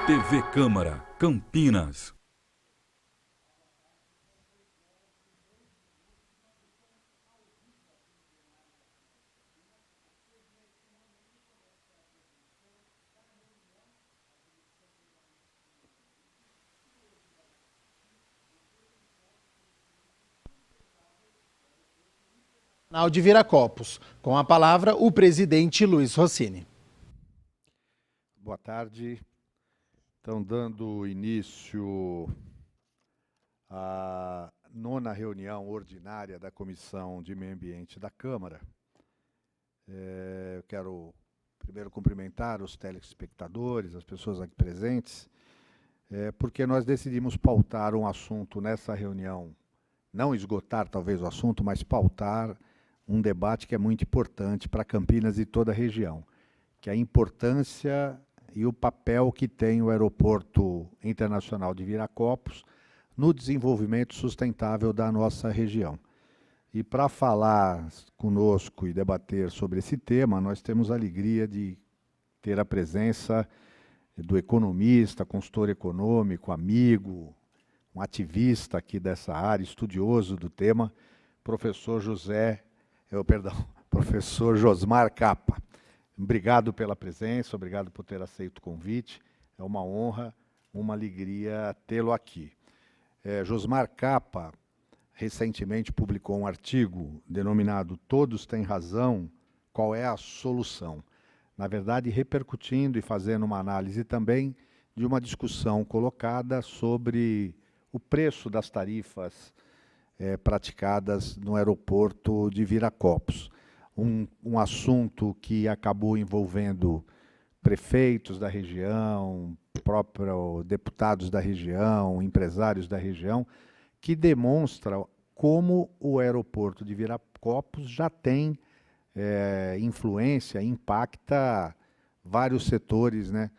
TV Câmara, Campinas. De Viracopos. Com a palavra, o presidente Luiz Rossini. Boa tarde. Estão dando início à 9ª reunião ordinária da Comissão de Meio Ambiente da Câmara. Eu quero primeiro cumprimentar os telespectadores, as pessoas aqui presentes, porque nós decidimos pautar um assunto nessa reunião, não esgotar talvez o assunto, mas pautar um debate que é muito importante para Campinas e toda a região, que é a importância e o papel que tem o Aeroporto Internacional de Viracopos no desenvolvimento sustentável da nossa região. E para falar conosco e debater sobre esse tema, nós temos a alegria de ter a presença do economista, consultor econômico, amigo, um ativista aqui dessa área, estudioso do tema, professor Josmar Capa. Obrigado pela presença, obrigado por ter aceito o convite. É uma honra, uma alegria tê-lo aqui. Josmar Capa recentemente publicou um artigo denominado Todos têm razão, qual é a solução? Na verdade, repercutindo e fazendo uma análise também de uma discussão colocada sobre o preço das tarifas praticadas no aeroporto de Viracopos. Um assunto que acabou envolvendo prefeitos da região, próprios deputados da região, empresários da região, que demonstra como o aeroporto de Viracopos já tem influência, impacta vários setores, né,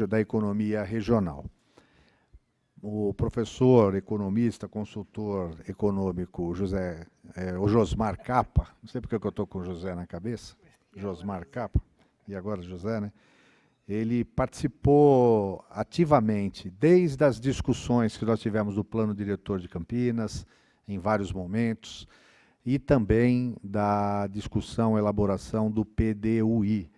da economia regional. O professor, economista, consultor econômico o Josmar Capa, não sei porque eu estou com o José na cabeça, Josmar Capa, e agora José, né? Ele participou ativamente desde as discussões que nós tivemos do plano diretor de Campinas, em vários momentos, e também da discussão, elaboração do PDUI,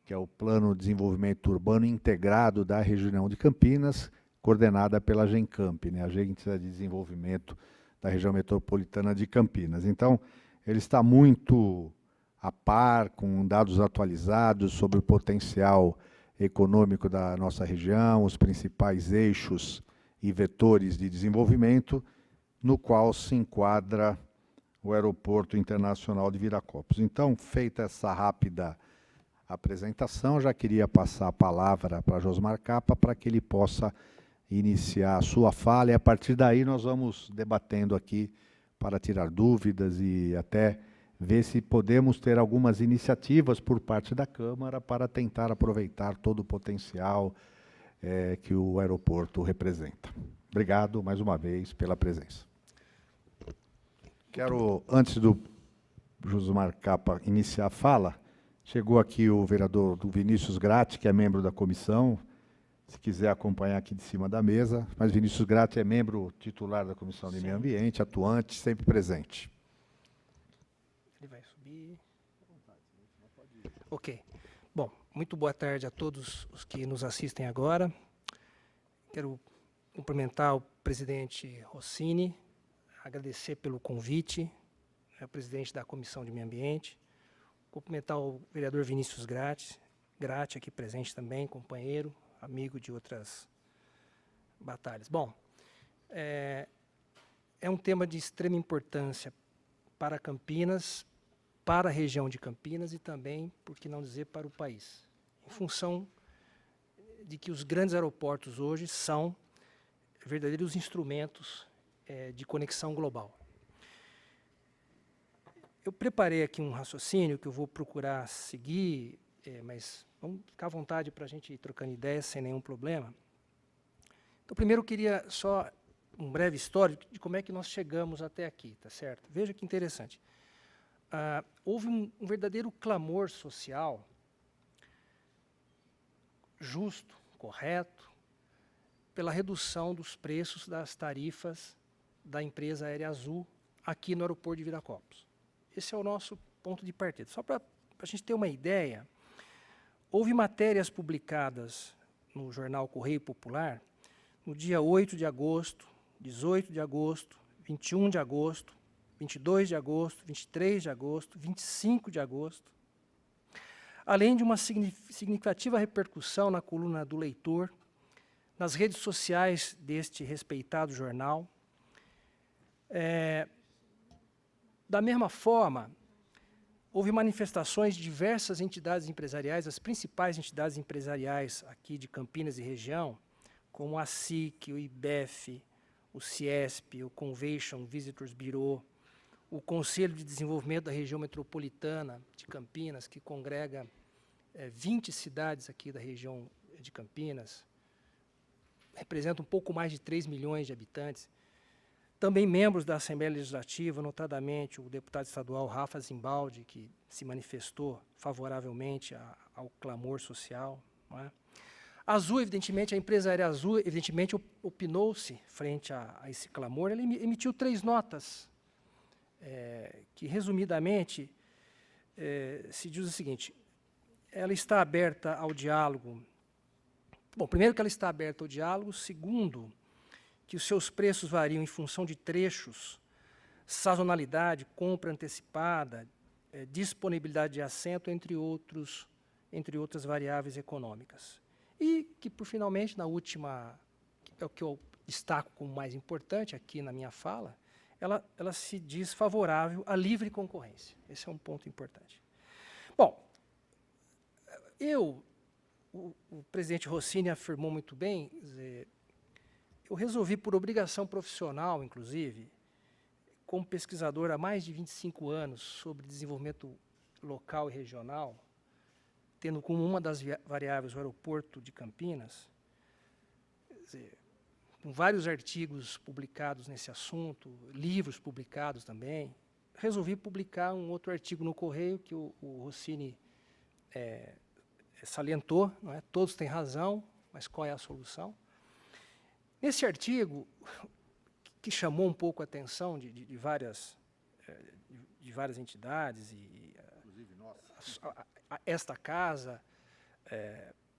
que é o Plano de Desenvolvimento Urbano Integrado da região de Campinas, coordenada pela Gencamp, né, Agência de Desenvolvimento da Região Metropolitana de Campinas. Então, ele está muito a par, com dados atualizados sobre o potencial econômico da nossa região, os principais eixos e vetores de desenvolvimento, no qual se enquadra o Aeroporto Internacional de Viracopos. Então, feita essa rápida apresentação, já queria passar a palavra para Josmar Capa para que ele possa iniciar a sua fala, e a partir daí nós vamos debatendo aqui para tirar dúvidas e até ver se podemos ter algumas iniciativas por parte da Câmara para tentar aproveitar todo o potencial que o aeroporto representa. Obrigado mais uma vez pela presença. Quero, antes do Josmar Capa iniciar a fala, chegou aqui o vereador do Vinícius Gratti, que é membro da comissão, se quiser acompanhar aqui de cima da mesa, mas Vinícius Gratti é membro titular da Comissão de Meio Ambiente, atuante, sempre presente. Ele vai subir. Ok. Bom, muito boa tarde a todos os que nos assistem agora. Quero cumprimentar o presidente Rossini, agradecer pelo convite, o presidente da Comissão de Meio Ambiente, cumprimentar o vereador Vinícius Gratti aqui presente também, companheiro, amigo de outras batalhas. Bom, é um tema de extrema importância para Campinas, para a região de Campinas e também, por que não dizer, para o país, em função de que os grandes aeroportos hoje são verdadeiros instrumentos de conexão global. Eu preparei aqui um raciocínio que eu vou procurar seguir, mas vamos ficar à vontade para a gente ir trocando ideias sem nenhum problema. Então, primeiro eu queria só um breve histórico de como é que nós chegamos até aqui, tá certo? Veja que interessante. Houve um verdadeiro clamor social justo correto, pela redução dos preços das tarifas da empresa Aérea Azul aqui no aeroporto de Viracopos. Esse é o nosso ponto de partida. Só para a gente ter uma ideia, houve matérias publicadas no jornal Correio Popular no dia 8 de agosto, 18 de agosto, 21 de agosto, 22 de agosto, 23 de agosto, 25 de agosto, além de uma significativa repercussão na coluna do leitor, nas redes sociais deste respeitado jornal. Da mesma forma, houve manifestações de diversas entidades empresariais, as principais entidades empresariais aqui de Campinas e região, como a SIC, o IBEF, o CIESP, o Convention Visitors Bureau, o Conselho de Desenvolvimento da Região Metropolitana de Campinas, que congrega 20 cidades aqui da região de Campinas, representa um pouco mais de 3 milhões de habitantes. Também membros da Assembleia Legislativa, notadamente o deputado estadual Rafa Zimbaldi, que se manifestou favoravelmente ao clamor social. Não é? A Azul, evidentemente, a empresa Aérea Azul, evidentemente, opinou-se frente a esse clamor. Ele emitiu 3 notas, que, resumidamente, se diz o seguinte: ela está aberta ao diálogo. Bom, primeiro que ela está aberta ao diálogo, segundo, que os seus preços variam em função de trechos, sazonalidade, compra antecipada, disponibilidade de assento, entre outras variáveis econômicas. E que, finalmente, na última, é o que eu destaco como mais importante aqui na minha fala, ela se diz favorável à livre concorrência. Esse é um ponto importante. Bom, o presidente Rossini afirmou muito bem, eu resolvi, por obrigação profissional, inclusive, como pesquisador há mais de 25 anos sobre desenvolvimento local e regional, tendo como uma das variáveis o aeroporto de Campinas, com vários artigos publicados nesse assunto, livros publicados também, resolvi publicar um outro artigo no Correio, que o Rossini salientou, não é? Todos têm razão, mas qual é a solução? Nesse artigo, que chamou um pouco a atenção de várias entidades, Inclusive nós. Esta casa,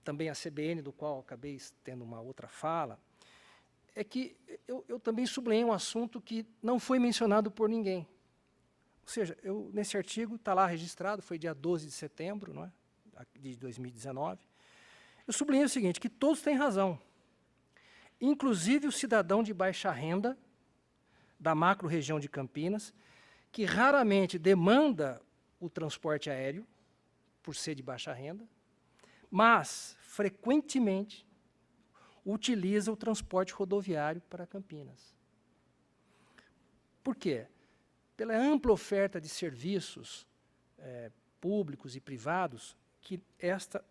também a CBN, do qual acabei tendo uma outra fala, é que eu também sublinhei um assunto que não foi mencionado por ninguém. Ou seja, nesse artigo, está lá registrado, foi dia 12 de setembro, não é? De 2019, eu sublinhei o seguinte, que todos têm razão, inclusive o cidadão de baixa renda, da macro-região de Campinas, que raramente demanda o transporte aéreo, por ser de baixa renda, mas, frequentemente, utiliza o transporte rodoviário para Campinas. Por quê? Pela ampla oferta de serviços públicos e privados que esta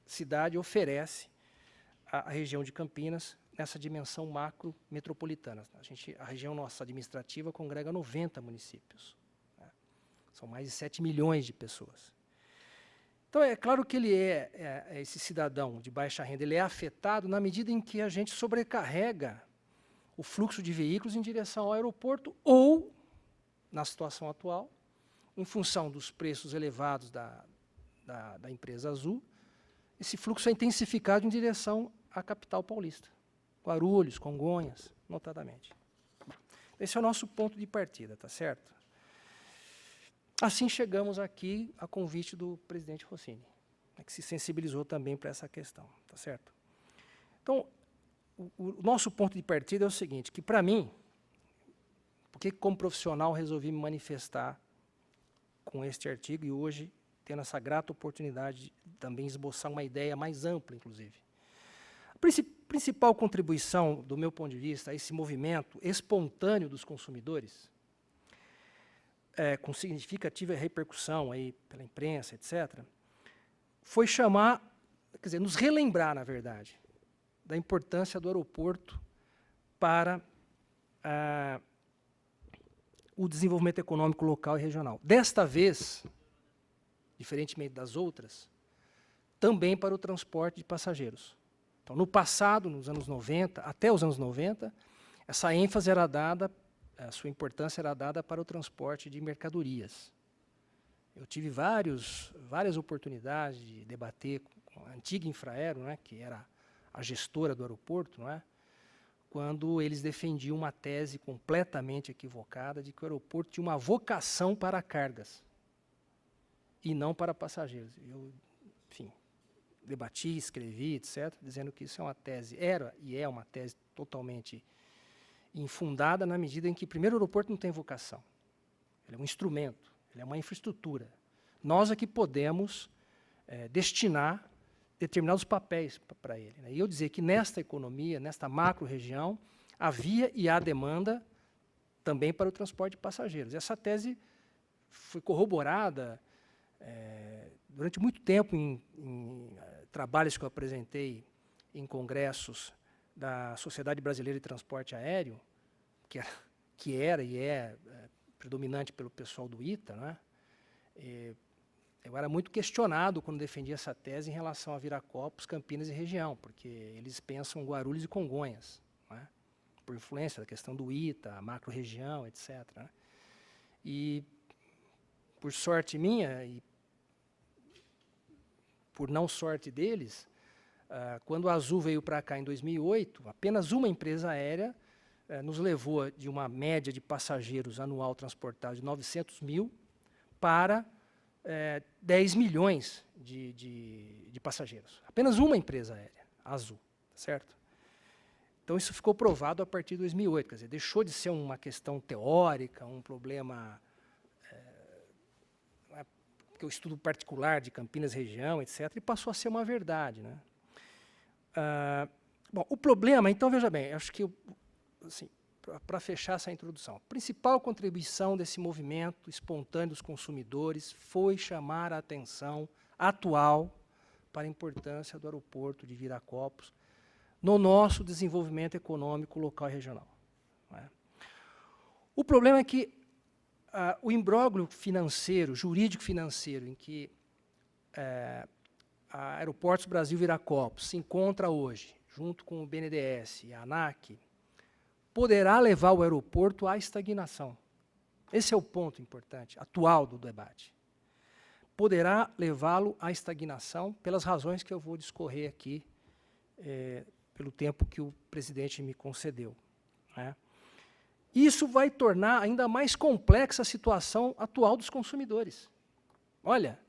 cidade oferece à região de Campinas nessa dimensão macro-metropolitana. A região nossa administrativa congrega 90 municípios. Né? São mais de 7 milhões de pessoas. Então, é claro que esse cidadão de baixa renda, ele é afetado na medida em que a gente sobrecarrega o fluxo de veículos em direção ao aeroporto ou, na situação atual, em função dos preços elevados da empresa Azul, esse fluxo é intensificado em direção à capital paulista, Guarulhos, Congonhas, notadamente. Esse é o nosso ponto de partida, tá certo? Assim chegamos aqui a convite do presidente Rossini, que se sensibilizou também para essa questão, tá certo? Então, o nosso ponto de partida é o seguinte, que para mim, porque como profissional resolvi me manifestar com este artigo e hoje tendo essa grata oportunidade de também esboçar uma ideia mais ampla, inclusive. A principal contribuição, do meu ponto de vista, a esse movimento espontâneo dos consumidores, com significativa repercussão aí pela imprensa, etc., foi nos relembrar, na verdade, da importância do aeroporto para o desenvolvimento econômico local e regional. Desta vez, diferentemente das outras, também para o transporte de passageiros. Então, no passado, nos anos 90, até os anos 90, essa ênfase era dada, a sua importância era dada para o transporte de mercadorias. Eu tive várias oportunidades de debater com a antiga Infraero, né, que era a gestora do aeroporto, não é? Quando eles defendiam uma tese completamente equivocada de que o aeroporto tinha uma vocação para cargas e não para passageiros. Eu, enfim, debati, escrevi, etc., dizendo que isso é uma tese, era e é uma tese totalmente infundada na medida em que, primeiro, o aeroporto não tem vocação. Ele é um instrumento, ele é uma infraestrutura. Nós é que podemos destinar determinados papéis para ele, né? E eu dizer que nesta economia, nesta macro-região, havia e há demanda também para o transporte de passageiros. Essa tese foi corroborada durante muito tempo em trabalhos que eu apresentei em congressos da Sociedade Brasileira de Transporte Aéreo, que era e é predominante pelo pessoal do ITA, né? Eu era muito questionado quando defendia essa tese em relação a Viracopos, Campinas e região, porque eles pensam Guarulhos e Congonhas, né? Por influência da questão do ITA, a macro-região, etc., né? E, por sorte minha e por não sorte deles, quando a Azul veio para cá em 2008, apenas uma empresa aérea nos levou de uma média de passageiros anual transportados de 900 mil para 10 milhões de passageiros. Apenas uma empresa aérea, a Azul, certo? Então, isso ficou provado a partir de 2008, quer dizer, deixou de ser uma questão teórica, um problema, porque o estudo particular de Campinas região, etc., e passou a ser uma verdade, né? Bom, o problema, então, veja bem, acho que, assim, para fechar essa introdução, a principal contribuição desse movimento espontâneo dos consumidores foi chamar a atenção atual para a importância do aeroporto de Viracopos no nosso desenvolvimento econômico local e regional, não é? O problema é que o imbróglio financeiro, jurídico-financeiro, em que a Aeroportos Brasil Viracopos se encontra hoje, junto com o BNDES e a ANAC, poderá levar o aeroporto à estagnação. Esse é o ponto importante, atual do debate. Poderá levá-lo à estagnação pelas razões que eu vou discorrer aqui, pelo tempo que o presidente me concedeu, né? Isso vai tornar ainda mais complexa a situação atual dos consumidores. Olha,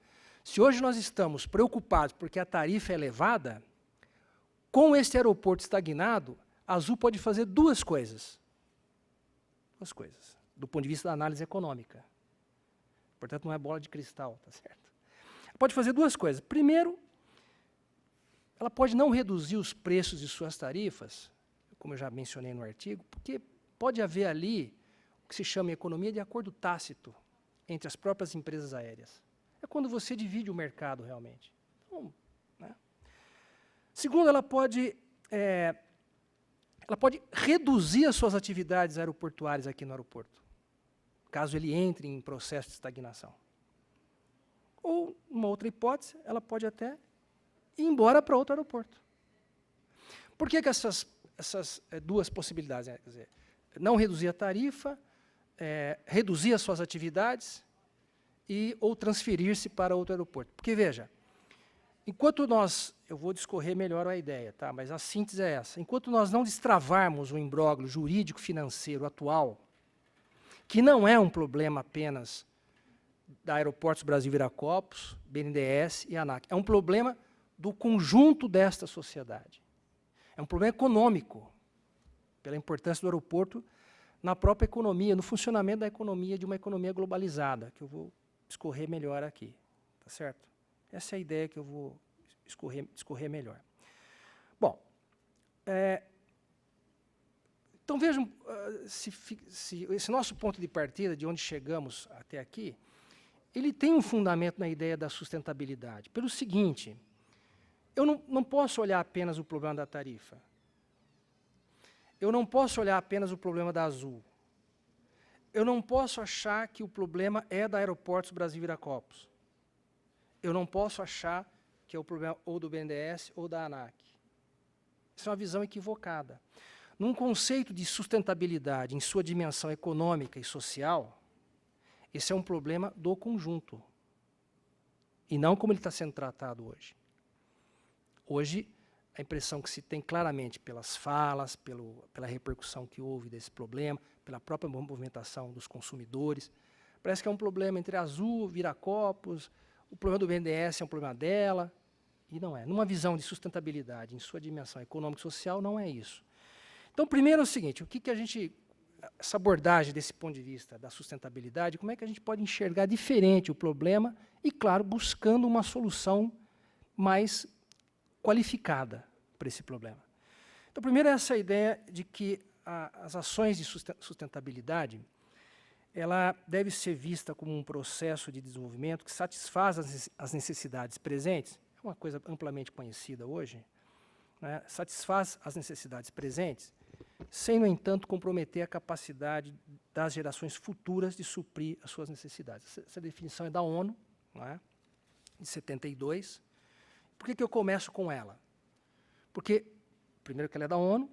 se hoje nós estamos preocupados porque a tarifa é elevada, com esse aeroporto estagnado, a Azul pode fazer duas coisas. Duas coisas, do ponto de vista da análise econômica. Portanto, não é bola de cristal, tá certo? Ela pode fazer duas coisas. Primeiro, ela pode não reduzir os preços de suas tarifas, como eu já mencionei no artigo, porque pode haver ali o que se chama economia de acordo tácito entre as próprias empresas aéreas. É quando você divide o mercado realmente. Então, né? Segundo, ela pode reduzir as suas atividades aeroportuárias aqui no aeroporto, caso ele entre em processo de estagnação. Ou, uma outra hipótese, ela pode até ir embora para outro aeroporto. Por que essas duas possibilidades? Quer dizer, não reduzir a tarifa, reduzir as suas atividades ou transferir-se para outro aeroporto. Porque, veja, enquanto eu vou discorrer melhor a ideia, tá? Mas a síntese é essa. Enquanto nós não destravarmos o imbróglio jurídico-financeiro atual, que não é um problema apenas da Aeroportos Brasil Viracopos, BNDES e ANAC, é um problema do conjunto desta sociedade. É um problema econômico, pela importância do aeroporto na própria economia, no funcionamento da economia, de uma economia globalizada, que eu vou discorrer melhor aqui, tá certo? Essa é a ideia que eu vou discorrer melhor. Bom, então vejam, se esse nosso ponto de partida, de onde chegamos até aqui, ele tem um fundamento na ideia da sustentabilidade. Pelo seguinte, eu não posso olhar apenas o problema da tarifa. Eu não posso olhar apenas o problema da Azul. Eu não posso achar que o problema é da Aeroportos Brasil Viracopos. Eu não posso achar que é o problema ou do BNDES ou da ANAC. Isso é uma visão equivocada. Num conceito de sustentabilidade em sua dimensão econômica e social, esse é um problema do conjunto, e não como ele está sendo tratado hoje. Hoje, a impressão que se tem claramente pelas falas, pela repercussão que houve desse problema, pela própria movimentação dos consumidores, parece que é um problema entre a Azul, Viracopos, o problema do BNDES é um problema dela, e não é. Numa visão de sustentabilidade em sua dimensão econômica e social, não é isso. Então, primeiro é o seguinte, o que a gente, essa abordagem desse ponto de vista da sustentabilidade, como é que a gente pode enxergar diferente o problema e, claro, buscando uma solução mais qualificada para esse problema. Então, primeiro é essa ideia de que as ações de sustentabilidade, ela deve ser vista como um processo de desenvolvimento que satisfaz as necessidades presentes, é uma coisa amplamente conhecida hoje, né? Satisfaz as necessidades presentes, sem, no entanto, comprometer a capacidade das gerações futuras de suprir as suas necessidades. Essa definição é da ONU, não é? De 72. Por que eu começo com ela? Porque, primeiro, que ela é da ONU,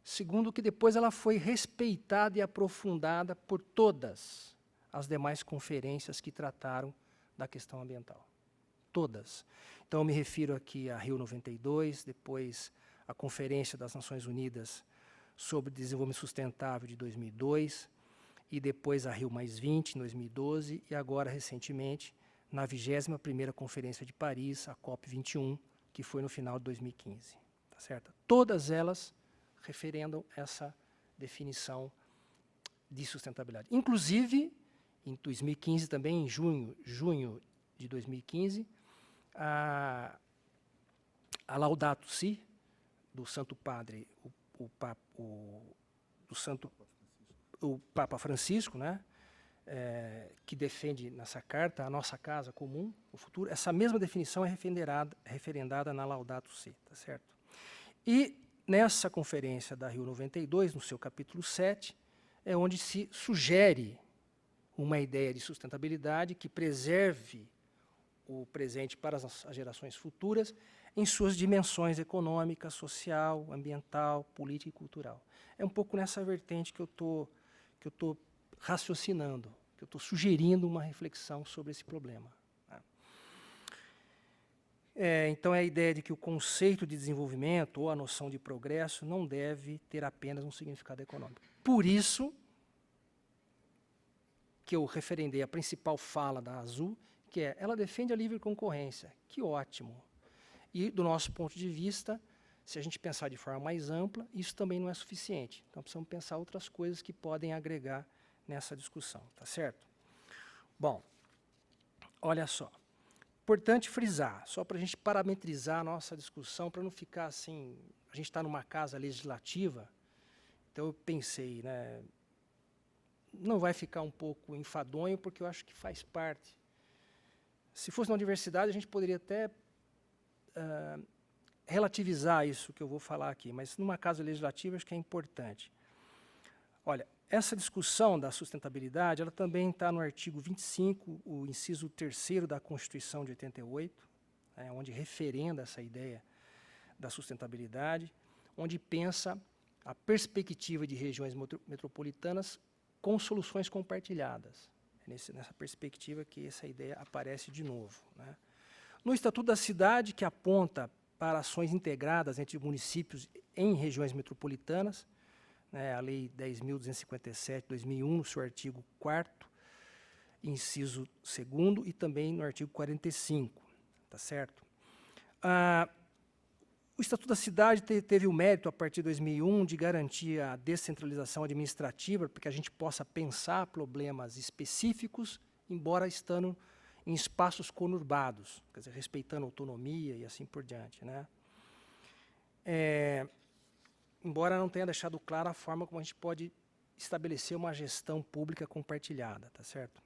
segundo, que depois ela foi respeitada e aprofundada por todas as demais conferências que trataram da questão ambiental. Todas. Então, eu me refiro aqui à Rio 92, depois à Conferência das Nações Unidas sobre Desenvolvimento Sustentável de 2002, e depois a Rio+20, em 2012, e agora, recentemente, na 21ª Conferência de Paris, a COP21, que foi no final de 2015. Tá certo? Todas elas referendam essa definição de sustentabilidade. Inclusive, em 2015, também, em junho de 2015, a Laudato Si, do Santo Padre, o Papa Francisco, né, que defende nessa carta a nossa casa comum, o futuro, essa mesma definição é referendada na Laudato Si, tá certo? E nessa conferência da Rio 92, no seu capítulo 7, é onde se sugere uma ideia de sustentabilidade que preserve o presente para as gerações futuras em suas dimensões econômica, social, ambiental, política e cultural. É um pouco nessa vertente que eu estou raciocinando, que eu estou sugerindo uma reflexão sobre esse problema. Então, é a ideia de que o conceito de desenvolvimento ou a noção de progresso não deve ter apenas um significado econômico. Por isso que eu referendei a principal fala da Azul, que é, ela defende a livre concorrência. Que ótimo. E, do nosso ponto de vista, se a gente pensar de forma mais ampla, isso também não é suficiente. Então, precisamos pensar outras coisas que podem agregar nessa discussão, tá certo? Bom, olha só. Importante frisar, só para a gente parametrizar a nossa discussão, para não ficar assim, a gente está numa casa legislativa, então eu pensei, né, não vai ficar um pouco enfadonho, porque eu acho que faz parte. Se fosse na universidade, a gente poderia até relativizar isso que eu vou falar aqui, mas numa casa legislativa acho que é importante. Olha, essa discussão da sustentabilidade, ela também está no artigo 25, o inciso 3º da Constituição de 88, onde referenda essa ideia da sustentabilidade, onde pensa a perspectiva de regiões metropolitanas com soluções compartilhadas. É nessa perspectiva que essa ideia aparece de novo, né? No Estatuto da Cidade, que aponta para ações integradas entre municípios em regiões metropolitanas, né, a Lei 10.257, 2001, no seu artigo 4º, inciso 2º, e também no artigo 45, tá certo? O Estatuto da Cidade teve o mérito, a partir de 2001, de garantir a descentralização administrativa, para que a gente possa pensar problemas específicos, embora estando em espaços conurbados, quer dizer, respeitando a autonomia e assim por diante, né? Embora não tenha deixado clara a forma como a gente pode estabelecer uma gestão pública compartilhada, tá certo?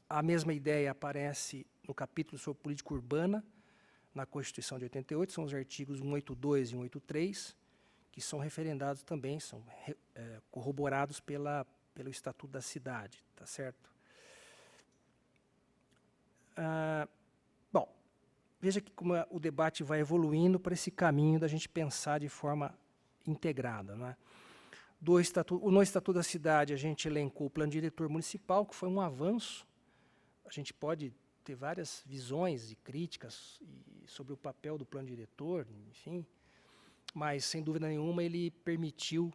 A mesma ideia aparece no capítulo sobre política urbana, na Constituição de 88, são os artigos 182 e 183, que são referendados também, são corroborados pelo Estatuto da Cidade, tá certo? Bom, veja que como o debate vai evoluindo para esse caminho da gente pensar de forma integrada, não é? No Estatuto da Cidade, a gente elencou o Plano Diretor Municipal, que foi um avanço. A gente pode ter várias visões e críticas sobre o papel do Plano Diretor, enfim, mas, sem dúvida nenhuma, ele permitiu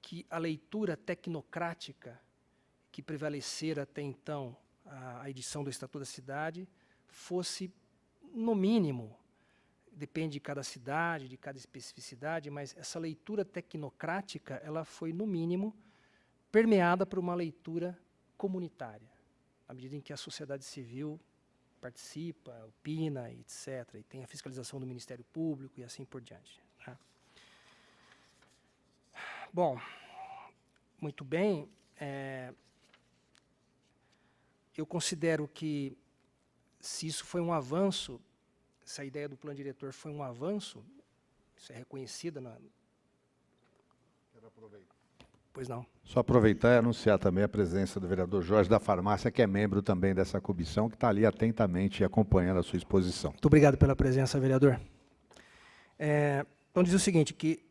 que a leitura tecnocrática que prevalecera até então a edição do Estatuto da Cidade fosse, no mínimo, depende de cada cidade, de cada especificidade, mas essa leitura tecnocrática ela foi, no mínimo, permeada por uma leitura comunitária, à medida em que a sociedade civil participa, opina, etc., e tem a fiscalização do Ministério Público e assim por diante. Né? Bom, muito bem. Eu considero que, se isso foi um avanço, essa ideia do plano diretor foi um avanço, isso é reconhecida na... Quero aproveitar. Pois não. Só aproveitar e anunciar também a presença do vereador Jorge da Farmácia, que é membro também dessa comissão, que está ali atentamente acompanhando a sua exposição. Muito obrigado pela presença, vereador. Então, diz o seguinte, que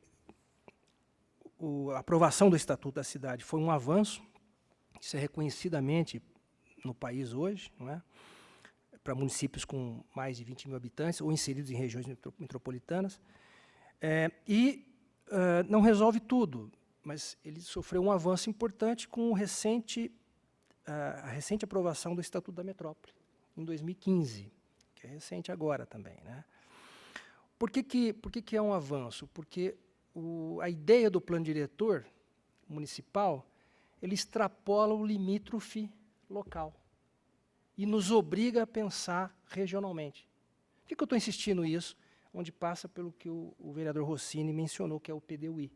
a aprovação do Estatuto da Cidade foi um avanço, isso é reconhecidamente no país hoje, não é? Para municípios com mais de 20 mil habitantes ou inseridos em regiões metropolitanas. Não resolve tudo, mas ele sofreu um avanço importante com a recente aprovação do Estatuto da Metrópole, em 2015, que é recente agora também. Né? Por que é um avanço? Porque a ideia do plano diretor municipal ele extrapola o limítrofe local e nos obriga a pensar regionalmente. Por que eu estou insistindo nisso? Onde passa pelo que o vereador Rossini mencionou, que é o PDUI,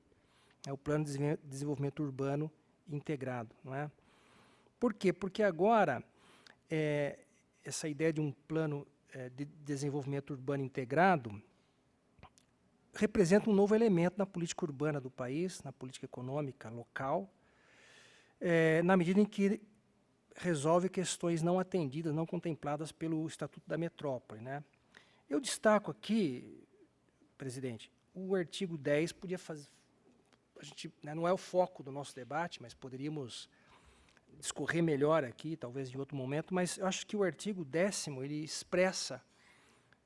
é o Plano de Desenvolvimento Urbano Integrado. Não é? Por quê? Porque agora, essa ideia de um plano de desenvolvimento urbano integrado representa um novo elemento na política urbana do país, na política econômica local, na medida em que resolve questões não atendidas, não contempladas pelo Estatuto da Metrópole. Né? Eu destaco aqui, presidente, o artigo 10 podia fazer... A gente, né, não é o foco do nosso debate, mas poderíamos discorrer melhor aqui, talvez em outro momento, mas eu acho que o artigo 10º, ele expressa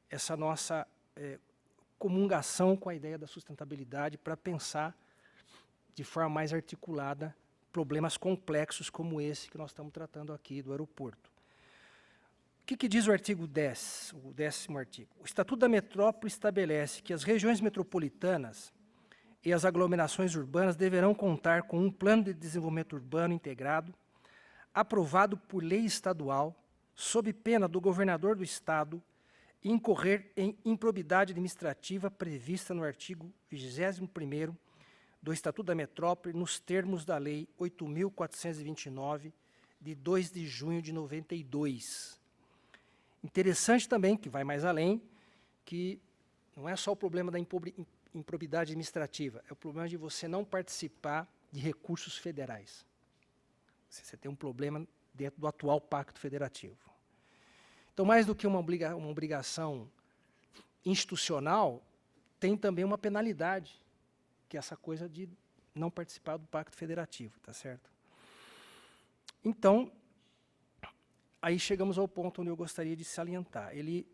essa nossa comungação com a ideia da sustentabilidade para pensar de forma mais articulada problemas complexos como esse que nós estamos tratando aqui do aeroporto. O que diz o artigo 10, o 10º artigo? O Estatuto da Metrópole estabelece que as regiões metropolitanas e as aglomerações urbanas deverão contar com um plano de desenvolvimento urbano integrado, aprovado por lei estadual, sob pena do governador do Estado incorrer em improbidade administrativa prevista no artigo 21º do Estatuto da Metrópole, nos termos da Lei 8.429, de 2 de junho de 92. Interessante também, que vai mais além, que não é só o problema da improbidade administrativa, é o problema de você não participar de recursos federais. Você tem um problema dentro do atual Pacto Federativo. Então, mais do que uma obrigação institucional, tem também uma penalidade, que é essa coisa de não participar do Pacto Federativo, tá certo? Então, aí chegamos ao ponto onde eu gostaria de salientar. Ele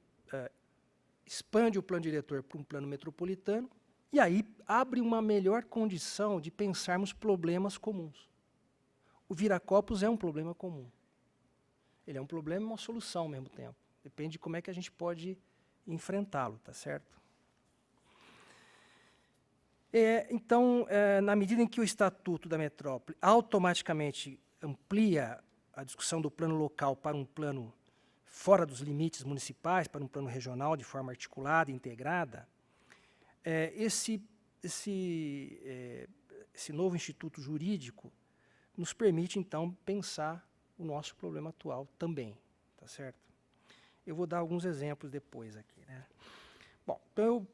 expande o plano diretor para um plano metropolitano e aí abre uma melhor condição de pensarmos problemas comuns. O Viracopos é um problema comum. Ele é um problema e uma solução ao mesmo tempo. Depende de como é que a gente pode enfrentá-lo, tá certo? Então, na medida em que o Estatuto da Metrópole automaticamente amplia a discussão do plano local para um plano fora dos limites municipais, para um plano regional de forma articulada e integrada, esse novo instituto jurídico nos permite, então, pensar o nosso problema atual também, tá certo? Eu vou dar alguns exemplos depois aqui, né? Bom, então eu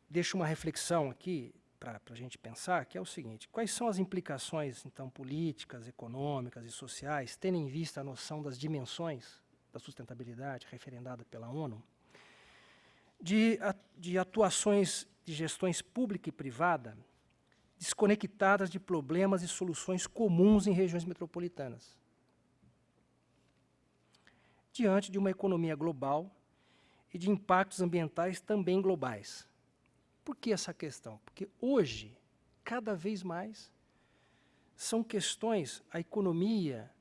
deixo uma reflexão aqui para a gente pensar, que é o seguinte: quais são as implicações, então, políticas, econômicas e sociais, tendo em vista a noção das dimensões da sustentabilidade referendada pela ONU, de atuações de gestões pública e privada desconectadas de problemas e soluções comuns em regiões metropolitanas. Diante de uma economia global e de impactos ambientais também globais. Por que essa questão? Porque hoje, cada vez mais, são questões, a economia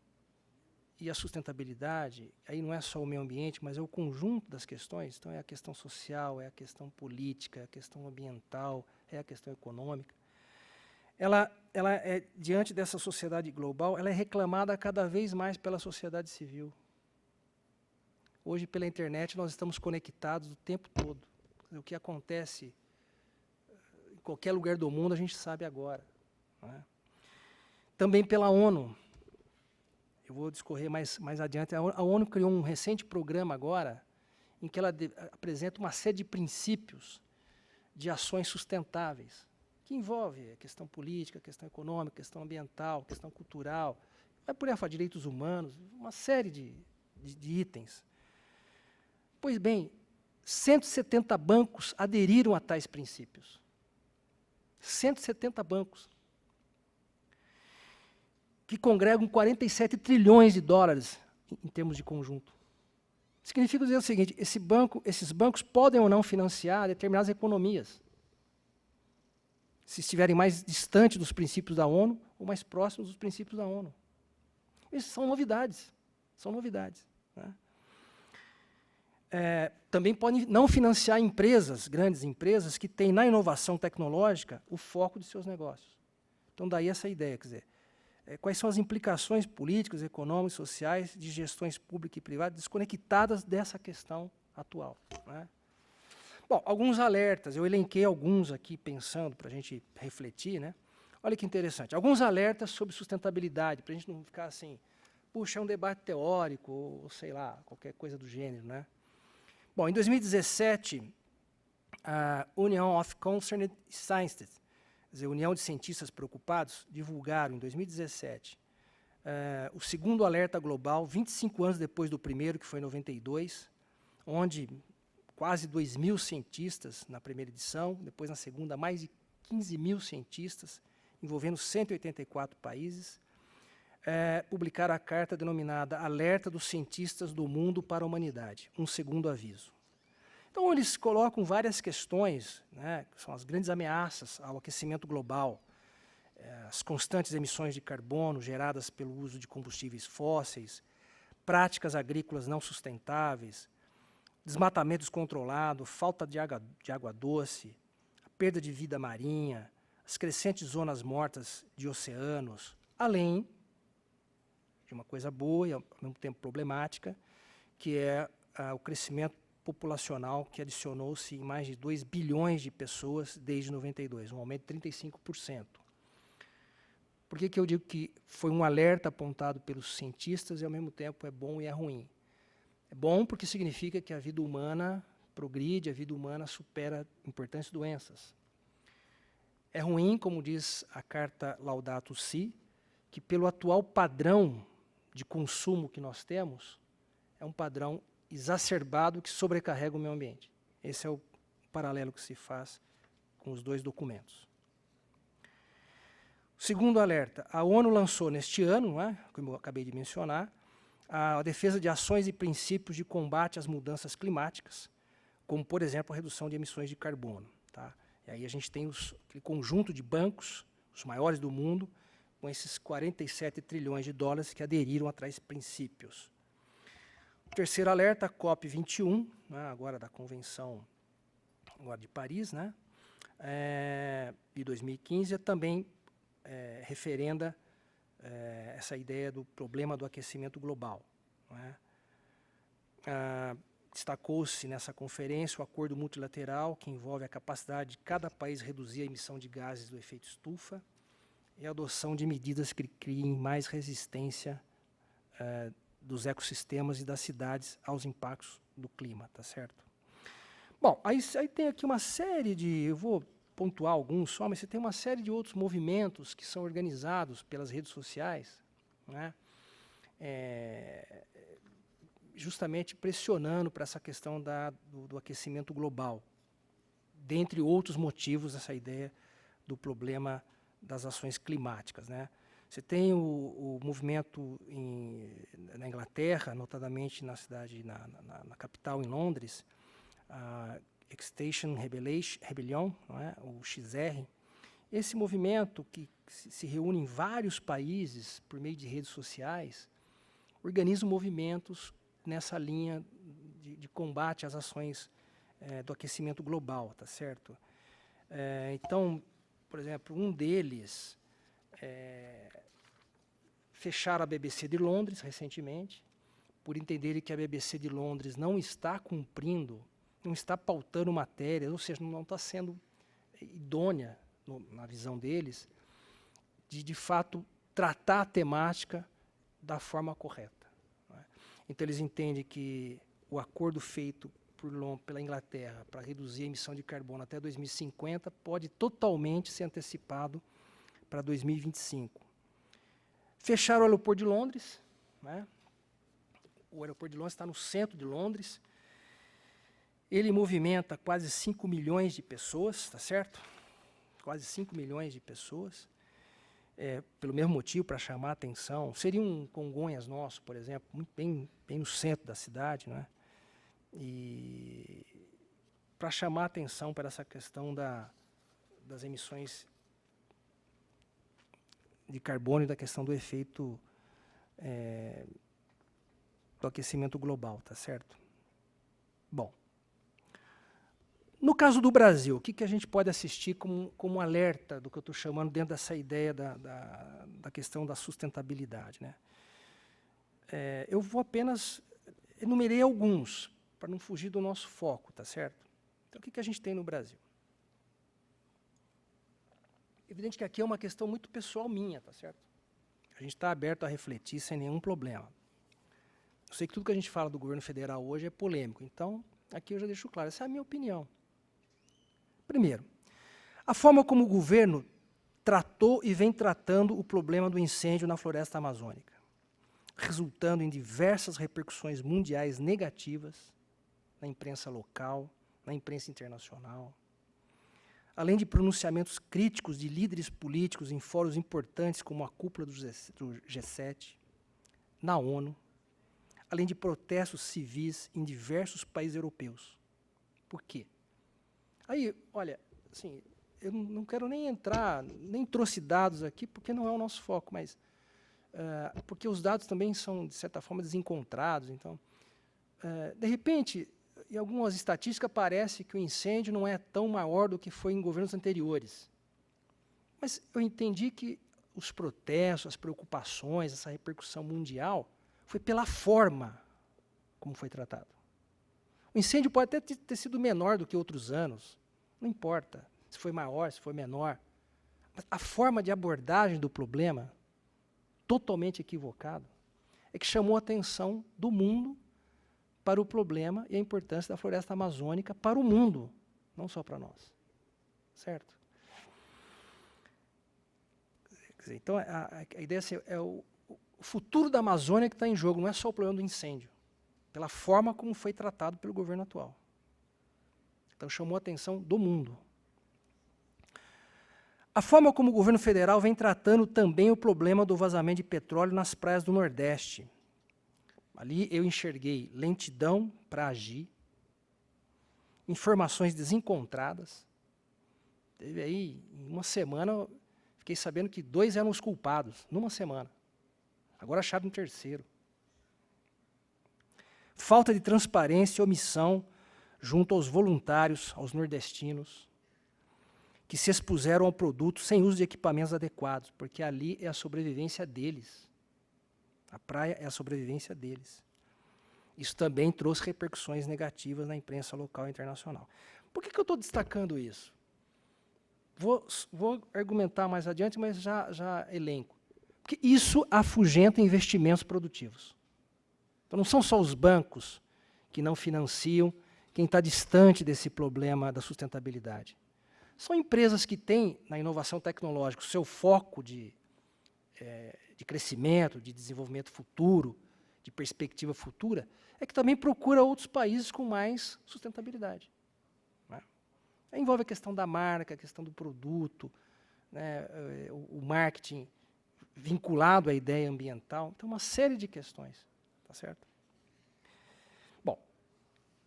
e a sustentabilidade, aí não é só o meio ambiente, mas é o conjunto das questões, então é a questão social, é a questão política, é a questão ambiental, é a questão econômica. Ela é, diante dessa sociedade global, ela é reclamada cada vez mais pela sociedade civil. Hoje, pela internet, nós estamos conectados o tempo todo. O que acontece em qualquer lugar do mundo, a gente sabe agora. Não é? Também pela ONU. Eu vou discorrer mais adiante. A ONU criou um recente programa agora, em que ela apresenta uma série de princípios de ações sustentáveis, que envolve a questão política, a questão econômica, a questão ambiental, a questão cultural, vai por aí fora, direitos humanos, uma série de itens. Pois bem, 170 bancos aderiram a tais princípios. 170 bancos. Que congregam 47 trilhões de dólares em termos de conjunto. Significa dizer o seguinte, esses bancos podem ou não financiar determinadas economias, se estiverem mais distantes dos princípios da ONU ou mais próximos dos princípios da ONU. Isso são novidades. São novidades. Né? Também podem não financiar empresas, grandes empresas, que têm na inovação tecnológica o foco de seus negócios. Então, daí essa ideia, quer dizer, quais são as implicações políticas, econômicas, sociais de gestões públicas e privadas desconectadas dessa questão atual. Né? Bom, alguns alertas, eu elenquei alguns aqui pensando para a gente refletir. Né? Olha que interessante, alguns alertas sobre sustentabilidade, para a gente não ficar assim, puxa, é um debate teórico, ou sei lá, qualquer coisa do gênero. Né? Bom, em 2017, a Union of Concerned Scientists, quer dizer, a União de Cientistas Preocupados, divulgaram em 2017 o segundo alerta global, 25 anos depois do primeiro, que foi em 92, onde quase 2.000 cientistas na primeira edição, depois na segunda mais de 15.000 cientistas, envolvendo 184 países, publicaram a carta denominada Alerta dos Cientistas do Mundo para a Humanidade, um segundo aviso. Então, eles colocam várias questões, né, que são as grandes ameaças ao aquecimento global, as constantes emissões de carbono geradas pelo uso de combustíveis fósseis, práticas agrícolas não sustentáveis, desmatamento descontrolado, falta de água doce, a perda de vida marinha, as crescentes zonas mortas de oceanos, além de uma coisa boa e, ao mesmo tempo, problemática, que é o crescimento populacional, que adicionou-se em mais de 2 bilhões de pessoas desde 92, um aumento de 35%. Por que eu digo que foi um alerta apontado pelos cientistas e, ao mesmo tempo, é bom e é ruim? É bom porque significa que a vida humana progride, a vida humana supera importantes doenças. É ruim, como diz a carta Laudato Si, que pelo atual padrão de consumo que nós temos, é um padrão exacerbado que sobrecarrega o meio ambiente. Esse é o paralelo que se faz com os dois documentos. O segundo alerta, a ONU lançou neste ano, não é, como eu acabei de mencionar, a defesa de ações e princípios de combate às mudanças climáticas, como, por exemplo, a redução de emissões de carbono. Tá? E aí a gente tem aquele conjunto de bancos, os maiores do mundo, com esses 47 trilhões de dólares que aderiram a tais princípios. O terceiro alerta, a COP21, né, agora da Convenção agora de Paris, né, de 2015, também referenda essa ideia do problema do aquecimento global. Né. Destacou-se nessa conferência o acordo multilateral, que envolve a capacidade de cada país reduzir a emissão de gases do efeito estufa e a adoção de medidas que criem mais resistência dos ecossistemas e das cidades aos impactos do clima, tá certo? Bom, aí tem aqui uma série de, eu vou pontuar alguns só, mas você tem uma série de outros movimentos que são organizados pelas redes sociais, né? justamente pressionando para essa questão do aquecimento global, dentre outros motivos dessa ideia do problema das ações climáticas, né? Você tem o movimento na Inglaterra, notadamente na cidade, na capital, em Londres, a Extinction Rebellion, não é? O XR. Esse movimento, que se reúne em vários países por meio de redes sociais, organiza movimentos nessa linha de combate às ações do aquecimento global, tá certo? Então, por exemplo, um deles fecharam a BBC de Londres recentemente, por entenderem que a BBC de Londres não está cumprindo, não está pautando matérias, ou seja, não está sendo idônea, na visão deles, de fato, tratar a temática da forma correta. Não é? Então, eles entendem que o acordo feito pela Inglaterra para reduzir a emissão de carbono até 2050 pode totalmente ser antecipado para 2025. Fecharam o aeroporto de Londres, né? O aeroporto de Londres está no centro de Londres. Ele movimenta quase 5 milhões de pessoas, tá certo? Quase 5 milhões de pessoas. Pelo mesmo motivo, para chamar a atenção. Seria um Congonhas nosso, por exemplo, muito bem no centro da cidade, né? E para chamar a atenção para essa questão das emissões de carbono e da questão do efeito do aquecimento global, tá certo? Bom, no caso do Brasil, o que a gente pode assistir como alerta do que eu estou chamando dentro dessa ideia da questão da sustentabilidade, né? Eu vou apenas enumerei alguns, para não fugir do nosso foco, tá certo? Então, o que a gente tem no Brasil? Evidente que aqui é uma questão muito pessoal minha, tá certo? A gente está aberto a refletir sem nenhum problema. Eu sei que tudo que a gente fala do governo federal hoje é polêmico, então, aqui eu já deixo claro, essa é a minha opinião. Primeiro, a forma como o governo tratou e vem tratando o problema do incêndio na floresta amazônica, resultando em diversas repercussões mundiais negativas na imprensa local, na imprensa internacional, além de pronunciamentos críticos de líderes políticos em fóruns importantes como a cúpula do G7, na ONU, além de protestos civis em diversos países europeus. Por quê? Aí, olha, assim, eu não quero nem trouxe dados aqui, porque não é o nosso foco, mas porque os dados também são, de certa forma, desencontrados. Então, de repente, em algumas estatísticas parece que o incêndio não é tão maior do que foi em governos anteriores. Mas eu entendi que os protestos, as preocupações, essa repercussão mundial, foi pela forma como foi tratado. O incêndio pode até ter sido menor do que outros anos, não importa se foi maior, se foi menor. Mas a forma de abordagem do problema, totalmente equivocada, é que chamou a atenção do mundo para o problema e a importância da floresta amazônica para o mundo, não só para nós. Certo? Quer dizer, então, a ideia é o futuro da Amazônia que está em jogo, não é só o problema do incêndio, pela forma como foi tratado pelo governo atual. Então, chamou a atenção do mundo. A forma como o governo federal vem tratando também o problema do vazamento de petróleo nas praias do Nordeste. Ali eu enxerguei lentidão para agir, informações desencontradas. Teve aí, em uma semana, fiquei sabendo que 2 eram os culpados, numa semana. Agora acharam um terceiro. Falta de transparência e omissão junto aos voluntários, aos nordestinos, que se expuseram ao produto sem uso de equipamentos adequados, porque ali é a sobrevivência deles. A praia é a sobrevivência deles. Isso também trouxe repercussões negativas na imprensa local e internacional. Por que eu estou destacando isso? Vou argumentar mais adiante, mas já elenco. Porque isso afugenta investimentos produtivos. Então, não são só os bancos que não financiam quem está distante desse problema da sustentabilidade. São empresas que têm, na inovação tecnológica, o seu foco de crescimento, de desenvolvimento futuro, de perspectiva futura, é que também procura outros países com mais sustentabilidade. Né? Envolve a questão da marca, a questão do produto, né, o marketing vinculado à ideia ambiental. Então, uma série de questões. Tá certo? Bom,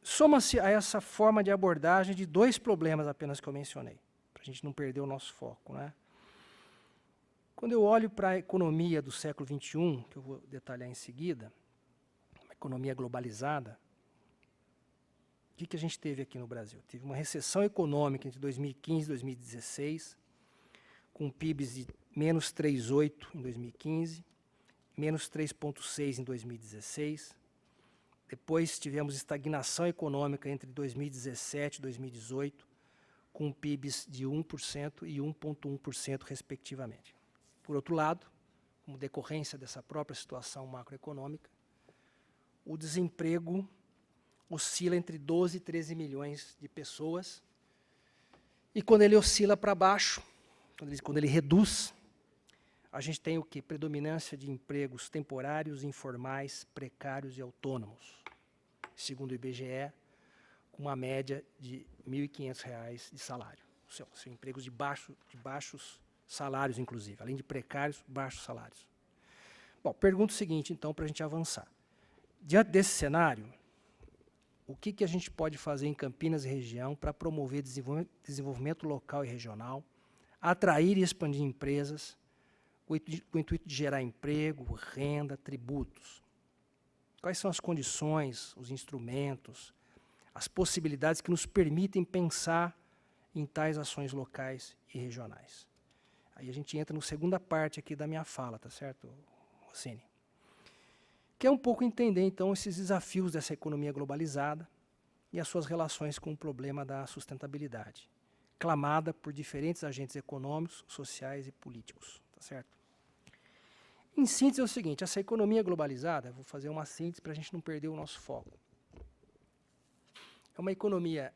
soma-se a essa forma de abordagem de dois problemas apenas que eu mencionei, para a gente não perder o nosso foco. Né? Quando eu olho para a economia do século XXI, que eu vou detalhar em seguida, uma economia globalizada, o que a gente teve aqui no Brasil? Teve uma recessão econômica entre 2015 e 2016, com PIBs de menos 3,8 em 2015, menos 3,6 em 2016. Depois tivemos estagnação econômica entre 2017 e 2018, com PIBs de 1% e 1,1%, respectivamente. Por outro lado, como decorrência dessa própria situação macroeconômica, o desemprego oscila entre 12 e 13 milhões de pessoas, e quando ele oscila para baixo, quando ele reduz, a gente tem o quê? Predominância de empregos temporários, informais, precários e autônomos, segundo o IBGE, com uma média de R$ 1.500 de salário. São empregos de baixos salários, inclusive, além de precários, baixos salários. Bom, pergunto o seguinte, então, para a gente avançar. Diante desse cenário, o que a gente pode fazer em Campinas e região para promover desenvolvimento local e regional, atrair e expandir empresas, com o intuito de gerar emprego, renda, tributos? Quais são as condições, os instrumentos, as possibilidades que nos permitem pensar em tais ações locais e regionais? Aí a gente entra na segunda parte aqui da minha fala, tá certo, Rossini? Que é um pouco entender, então, esses desafios dessa economia globalizada e as suas relações com o problema da sustentabilidade, clamada por diferentes agentes econômicos, sociais e políticos, tá certo? Em síntese é o seguinte, essa economia globalizada, vou fazer uma síntese para a gente não perder o nosso foco. É uma economia,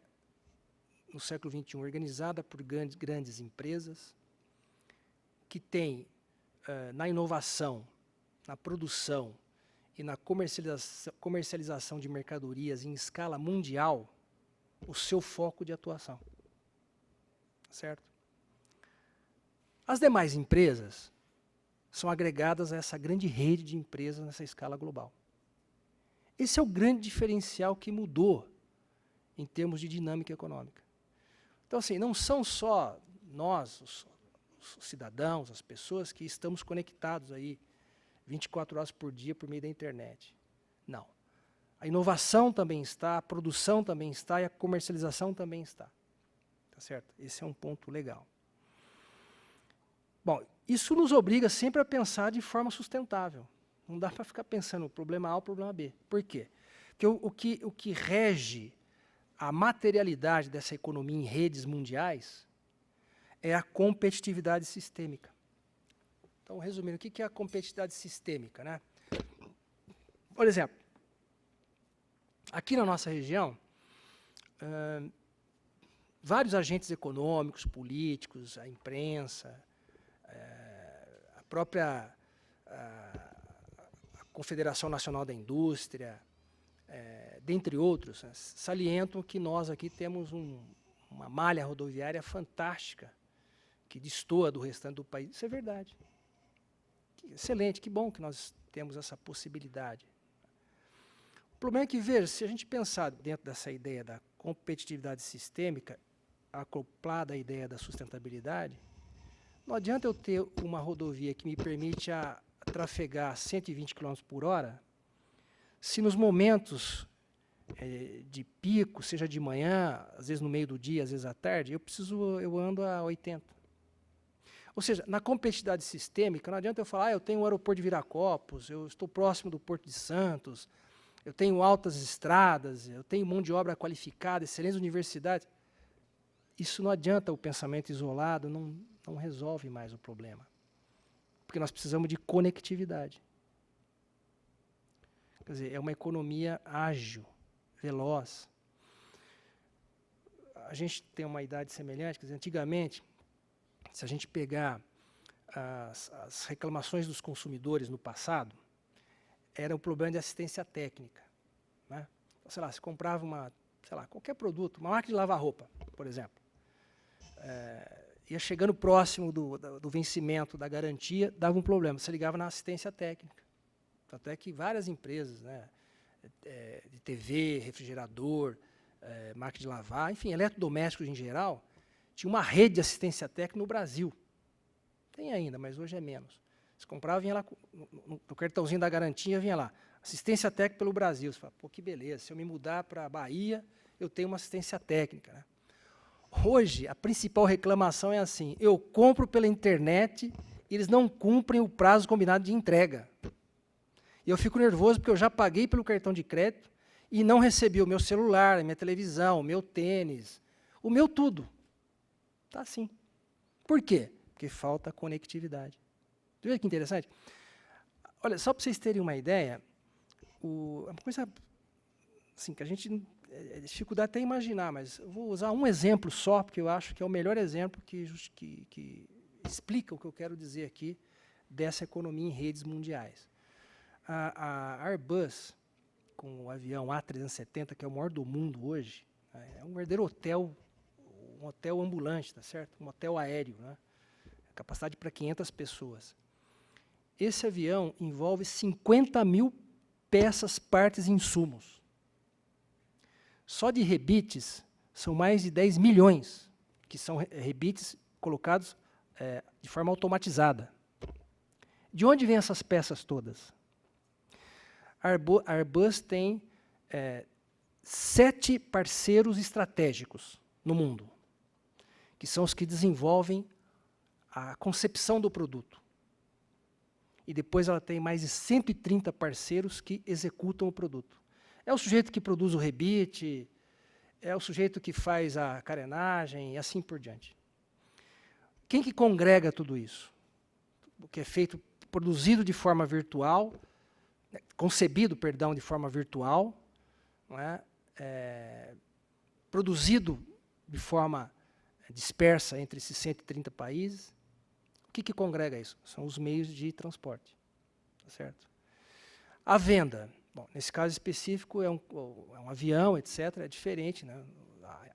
no século XXI, organizada por grandes empresas, que tem, na inovação, na produção e na comercialização de mercadorias em escala mundial, o seu foco de atuação. Certo? As demais empresas são agregadas a essa grande rede de empresas nessa escala global. Esse é o grande diferencial que mudou em termos de dinâmica econômica. Então, assim, não são só nós, os cidadãos, as pessoas que estamos conectados aí 24 horas por dia por meio da internet. Não. A inovação também está, a produção também está e a comercialização também está. Tá certo? Esse é um ponto legal. Bom, isso nos obriga sempre a pensar de forma sustentável. Não dá para ficar pensando problema A ou problema B. Por quê? Porque o que rege a materialidade dessa economia em redes mundiais é a competitividade sistêmica. Então, resumindo, o que é a competitividade sistêmica, né? Por exemplo, aqui na nossa região, vários agentes econômicos, políticos, a imprensa, a própria a Confederação Nacional da Indústria, dentre outros, né, salientam que nós aqui temos uma malha rodoviária fantástica, que destoa do restante do país. Isso é verdade. Excelente, que bom que nós temos essa possibilidade. O problema é que, veja, se a gente pensar dentro dessa ideia da competitividade sistêmica, acoplada à ideia da sustentabilidade, não adianta eu ter uma rodovia que me permite trafegar 120 km por hora, se nos momentos de pico, seja de manhã, às vezes no meio do dia, às vezes à tarde, eu ando a 80. Ou seja, na competitividade sistêmica, não adianta eu falar, eu tenho o aeroporto de Viracopos, eu estou próximo do Porto de Santos, eu tenho altas estradas, eu tenho mão de obra qualificada, excelentes universidades. Isso não adianta, o pensamento isolado não resolve mais o problema. Porque nós precisamos de conectividade. Quer dizer, é uma economia ágil, veloz. A gente tem uma idade semelhante, quer dizer, antigamente, se a gente pegar as reclamações dos consumidores no passado, era o problema de assistência técnica, né? Então, sei lá, você comprava qualquer produto, uma máquina de lavar roupa, por exemplo. Ia chegando próximo do vencimento da garantia, dava um problema. Você ligava na assistência técnica. Tanto é que várias empresas, né, de TV, refrigerador, máquina de lavar, enfim, eletrodomésticos em geral, tinha uma rede de assistência técnica no Brasil. Tem ainda, mas hoje é menos. Você comprava, vinha lá, no cartãozinho da garantia, vinha lá, assistência técnica pelo Brasil. Você fala, pô, que beleza, se eu me mudar para a Bahia, eu tenho uma assistência técnica, né? Hoje, a principal reclamação é assim, eu compro pela internet, eles não cumprem o prazo combinado de entrega. E eu fico nervoso porque eu já paguei pelo cartão de crédito e não recebi o meu celular, a minha televisão, o meu tênis, o meu tudo. Está assim. Por quê? Porque falta conectividade. Você vê que interessante? Olha, só para vocês terem uma ideia, uma coisa assim, que a gente é dificuldade até imaginar, mas eu vou usar um exemplo só, porque eu acho que é o melhor exemplo que explica o que eu quero dizer aqui dessa economia em redes mundiais. A Airbus, com o avião A370, que é o maior do mundo hoje, é um verdadeiro hotel, um hotel ambulante, tá certo? Um hotel aéreo, né? Capacidade para 500 pessoas. Esse avião envolve 50 mil peças, partes e insumos. Só de rebites, são mais de 10 milhões, que são rebites colocados de forma automatizada. De onde vêm essas peças todas? A Airbus tem 7 parceiros estratégicos no mundo, que são os que desenvolvem a concepção do produto. E depois ela tem mais de 130 parceiros que executam o produto. É o sujeito que produz o rebite, é o sujeito que faz a carenagem e assim por diante. Quem que congrega tudo isso? O que é feito, produzido de forma virtual, concebido, perdão, de forma virtual, não é? Produzido de forma dispersa entre esses 130 países. O que congrega isso? São os meios de transporte. Tá certo? A venda. Bom, nesse caso específico é um avião, etc. É diferente, né?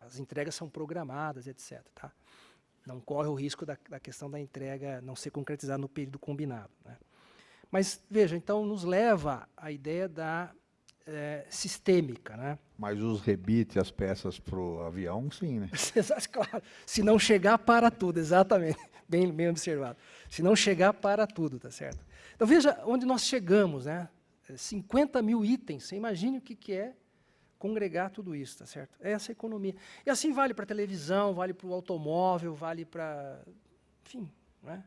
As entregas são programadas, etc. Tá? Não corre o risco da questão da entrega não ser concretizada no período combinado, né? Mas, veja, então, nos leva à ideia da sistêmica, né? Mas os rebites, as peças para o avião, sim, né? Claro, se não chegar, para tudo, exatamente. Bem observado. Se não chegar, para tudo, tá certo? Então, veja onde nós chegamos, né? 50 mil itens, você imagine o que é congregar tudo isso, tá certo? É essa economia. E assim vale para a televisão, vale para o automóvel, vale para... Enfim, né?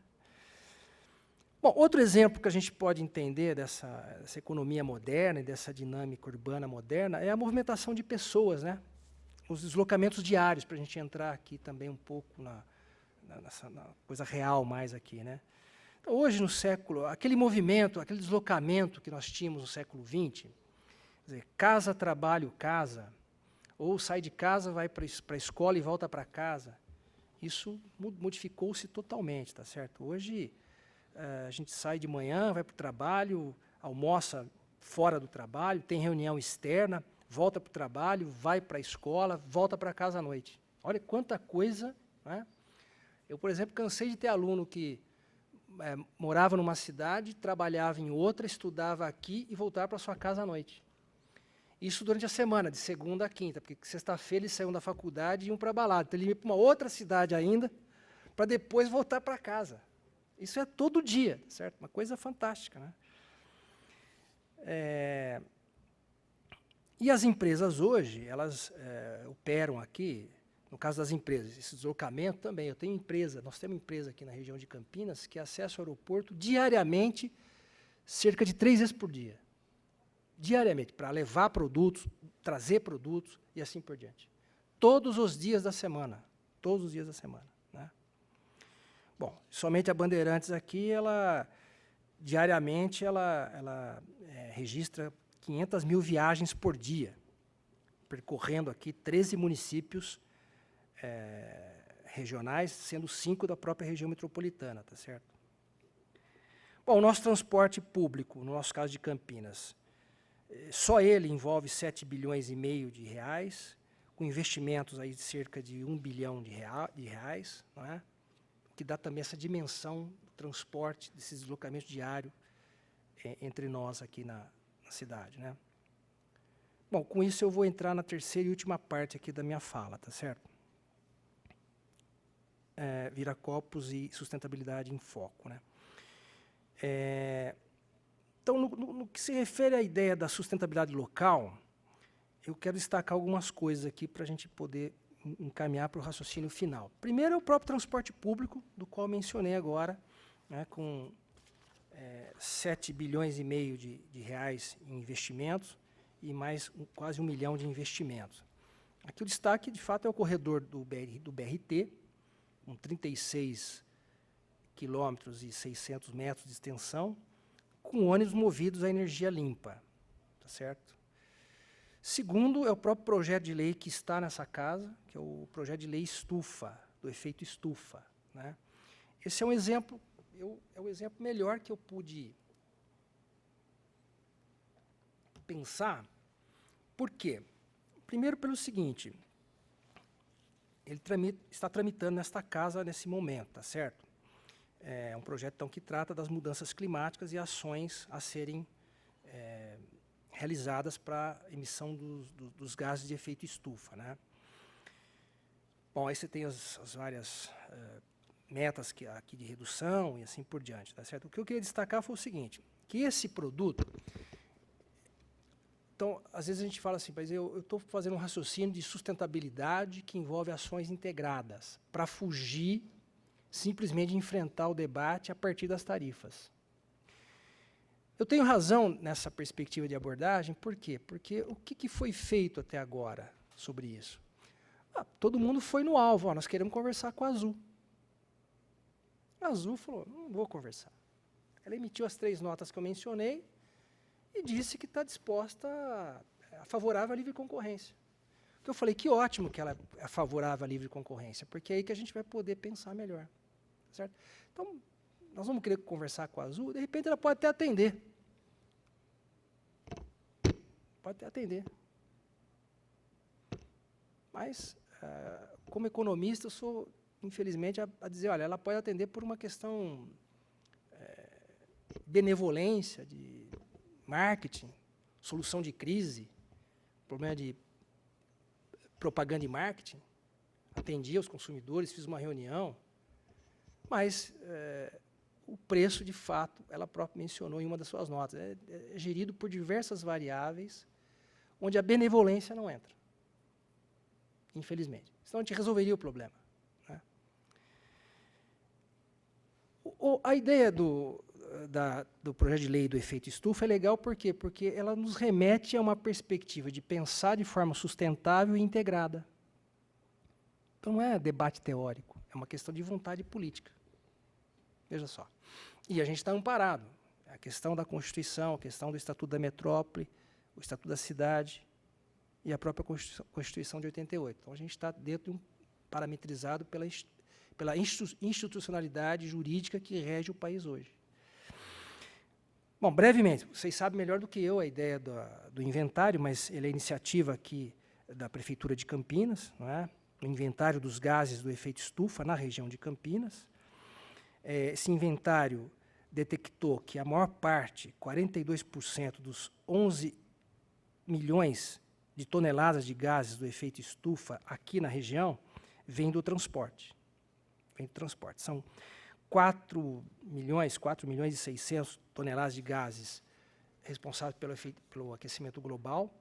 Bom, outro exemplo que a gente pode entender dessa economia moderna e dessa dinâmica urbana moderna é a movimentação de pessoas, né? Os deslocamentos diários, para a gente entrar aqui também um pouco na coisa real mais aqui, né? Então, hoje, no século, aquele movimento, aquele deslocamento que nós tínhamos no século XX, quer dizer, casa, trabalho, casa, ou sai de casa, vai para a escola e volta para casa, isso modificou-se totalmente, tá certo? Hoje, a gente sai de manhã, vai para o trabalho, almoça fora do trabalho, tem reunião externa, volta para o trabalho, vai para a escola, volta para casa à noite. Olha quanta coisa, né? Eu, por exemplo, cansei de ter aluno que morava numa cidade, trabalhava em outra, estudava aqui e voltava para sua casa à noite. Isso durante a semana, de segunda a quinta, porque sexta-feira eles saíam da faculdade e iam para a balada. Então ele ia para uma outra cidade ainda, para depois voltar para casa. Isso é todo dia, certo? Uma coisa fantástica, né? E as empresas hoje, elas operam aqui, no caso das empresas, esse deslocamento também. Nós temos empresa aqui na região de Campinas que acessa o aeroporto diariamente, cerca de 3 vezes por dia. Diariamente, para levar produtos, trazer produtos e assim por diante. Todos os dias da semana. Todos os dias da semana. Né? Bom, somente a Bandeirantes aqui, diariamente, ela registra 500 mil viagens por dia, percorrendo aqui 13 municípios regionais, sendo 5 da própria região metropolitana, tá certo? Bom, o nosso transporte público, no nosso caso de Campinas, só ele envolve 7 bilhões e meio de reais, com investimentos aí de cerca de 1 bilhão de reais, não é? Que dá também essa dimensão do transporte, desses deslocamentos diários entre nós aqui na cidade, né? Bom, com isso eu vou entrar na terceira e última parte aqui da minha fala, tá certo? Viracopos e sustentabilidade em foco, né? Então, no que se refere à ideia da sustentabilidade local, eu quero destacar algumas coisas aqui para a gente poder encaminhar para o raciocínio final. Primeiro é o próprio transporte público, do qual mencionei agora, né, com 7 bilhões e meio de reais em investimentos e mais quase 1 milhão de investimentos. Aqui o destaque, de fato, é o corredor do BRT, com 36 quilômetros e 600 metros de extensão, com ônibus movidos a energia limpa, tá certo? Segundo, é o próprio projeto de lei que está nessa casa, que é o projeto de lei estufa, do efeito estufa, né? Esse é um exemplo, é o exemplo melhor que eu pude pensar. Por quê? Primeiro, pelo seguinte, ele está tramitando nesta casa nesse momento, tá certo? É um projeto, então, que trata das mudanças climáticas e ações a serem realizadas para a emissão dos gases de efeito estufa, né? Bom, aí você tem as várias metas aqui de redução e assim por diante, tá certo? O que eu queria destacar foi o seguinte, que esse produto... Então, às vezes a gente fala assim, mas eu estou fazendo um raciocínio de sustentabilidade que envolve ações integradas, para fugir simplesmente de enfrentar o debate a partir das tarifas. Eu tenho razão nessa perspectiva de abordagem, por quê? Porque o que foi feito até agora sobre isso? Todo mundo foi no alvo, nós queremos conversar com a Azul. A Azul falou, não vou conversar. Ela emitiu as 3 notas que eu mencionei e disse que está disposta a favorável à livre concorrência. Então eu falei, que ótimo que ela é favorável à livre concorrência, porque é aí que a gente vai poder pensar melhor. Certo? Então, nós vamos querer conversar com a Azul, de repente ela pode até atender. Pode até atender. Mas, como economista, eu sou, infelizmente, a dizer, olha, ela pode atender por uma questão de benevolência, de marketing, solução de crise, problema de propaganda e marketing. Atendi aos consumidores, fiz uma reunião, mas o preço, de fato, ela própria mencionou em uma das suas notas, é gerido por diversas variáveis, onde a benevolência não entra, infelizmente. Senão a gente resolveria o problema, né? A ideia do projeto de lei do efeito estufa é legal, por quê? Porque ela nos remete a uma perspectiva de pensar de forma sustentável e integrada. Então não é debate teórico, é uma questão de vontade política. Veja só. E a gente está amparado. A questão da Constituição, a questão do Estatuto da Metrópole, o Estatuto da Cidade e a própria Constituição de 88. Então a gente está dentro de parametrizado pela institucionalidade jurídica que rege o país hoje. Bom, brevemente, vocês sabem melhor do que eu a ideia do inventário, mas ele é iniciativa aqui da Prefeitura de Campinas, não é? O inventário dos gases do efeito estufa na região de Campinas. Esse inventário detectou que a maior parte, 42% dos 11 milhões de toneladas de gases do efeito estufa aqui na região, vem do transporte. Vem do transporte. São 4 milhões e 600 toneladas de gases responsáveis pelo aquecimento global,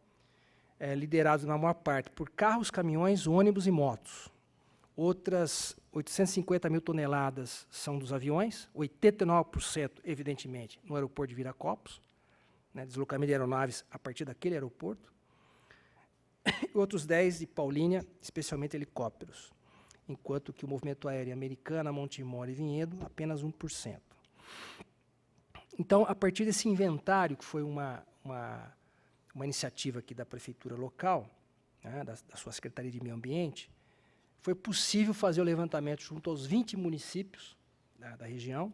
liderados na maior parte por carros, caminhões, ônibus e motos. Outras 850 mil toneladas são dos aviões, 89%, evidentemente, no aeroporto de Viracopos, né, deslocamento de aeronaves a partir daquele aeroporto, e outros 10 de Paulínia, especialmente helicópteros, enquanto que o movimento aéreo Americana, Montemor e Vinhedo, apenas 1%. Então, a partir desse inventário, que foi uma iniciativa aqui da prefeitura local, né, da sua Secretaria de Meio Ambiente, foi possível fazer o levantamento junto aos 20 municípios da região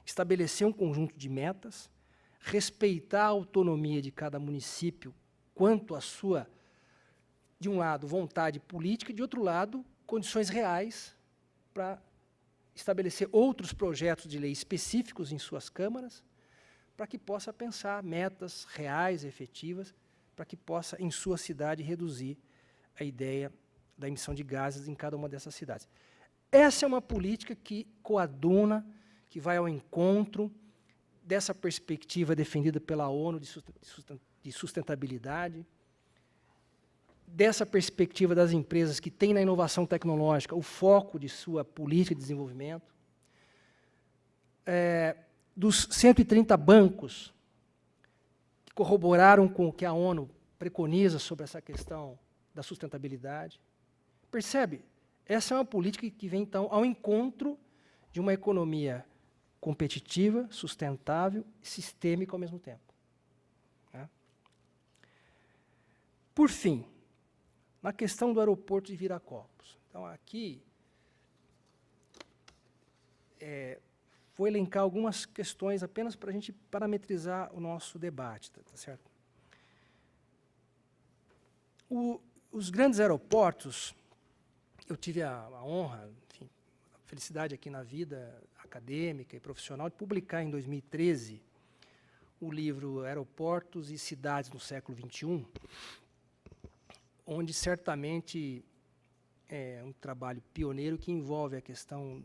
estabelecer um conjunto de metas, respeitar a autonomia de cada município quanto à sua, de um lado, vontade política, e, de outro lado, condições reais para estabelecer outros projetos de lei específicos em suas câmaras, para que possa pensar metas reais, efetivas, para que possa, em sua cidade, reduzir a ideia da emissão de gases em cada uma dessas cidades. Essa é uma política que coaduna, que vai ao encontro dessa perspectiva defendida pela ONU de sustentabilidade, dessa perspectiva das empresas que têm na inovação tecnológica o foco de sua política de desenvolvimento, dos 130 bancos que corroboraram com o que a ONU preconiza sobre essa questão da sustentabilidade. Percebe? Essa é uma política que vem, então, ao encontro de uma economia competitiva, sustentável e sistêmica ao mesmo tempo. Né? Por fim, na questão do aeroporto de Viracopos. Então, aqui vou elencar algumas questões apenas para a gente parametrizar o nosso debate, tá certo? Os grandes aeroportos, eu tive a honra, enfim, a felicidade aqui na vida acadêmica e profissional de publicar em 2013 o livro Aeroportos e Cidades no Século XXI, onde certamente é um trabalho pioneiro que envolve a questão,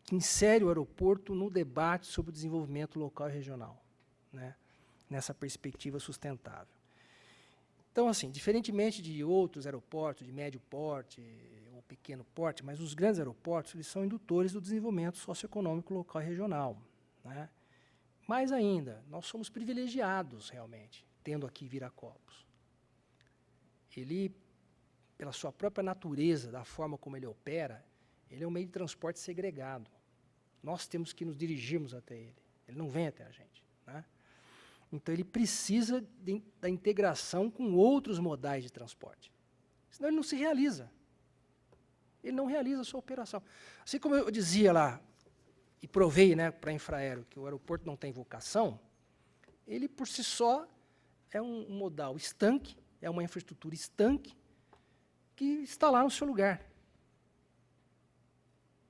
que insere o aeroporto no debate sobre o desenvolvimento local e regional, né, nessa perspectiva sustentável. Então, assim, diferentemente de outros aeroportos de médio porte ou pequeno porte, mas os grandes aeroportos, eles são indutores do desenvolvimento socioeconômico local e regional, né? Mais ainda, nós somos privilegiados, realmente, tendo aqui Viracopos. Ele, pela sua própria natureza, da forma como ele opera, ele é um meio de transporte segregado. Nós temos que nos dirigirmos até ele. Ele não vem até a gente, né? Então, ele precisa da integração com outros modais de transporte. Senão, ele não se realiza. Ele não realiza a sua operação. Assim como eu dizia lá, e provei, né, para a Infraero, que o aeroporto não tem vocação, ele, por si só, é um modal estanque, é uma infraestrutura estanque, que está lá no seu lugar.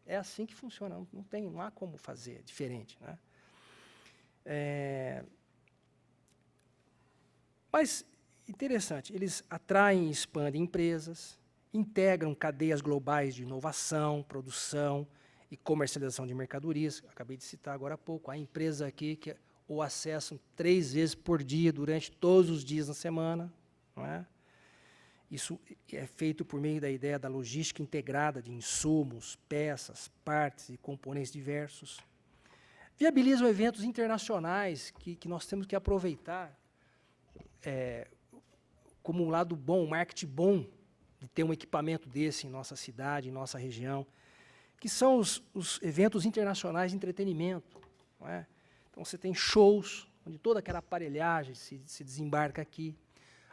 É assim que funciona, não há como fazer diferente, né? Mas, interessante, eles atraem e expandem empresas, integram cadeias globais de inovação, produção e comercialização de mercadorias. Acabei de citar agora há pouco, há empresas aqui que o acessam 3 vezes por dia, durante todos os dias na semana, não é? Isso é feito por meio da ideia da logística integrada de insumos, peças, partes e componentes diversos. Viabilizam eventos internacionais que nós temos que aproveitar como um lado bom, um marketing bom de ter um equipamento desse em nossa cidade, em nossa região, que são os eventos internacionais de entretenimento. Não é? Então, você tem shows, onde toda aquela aparelhagem se desembarca aqui.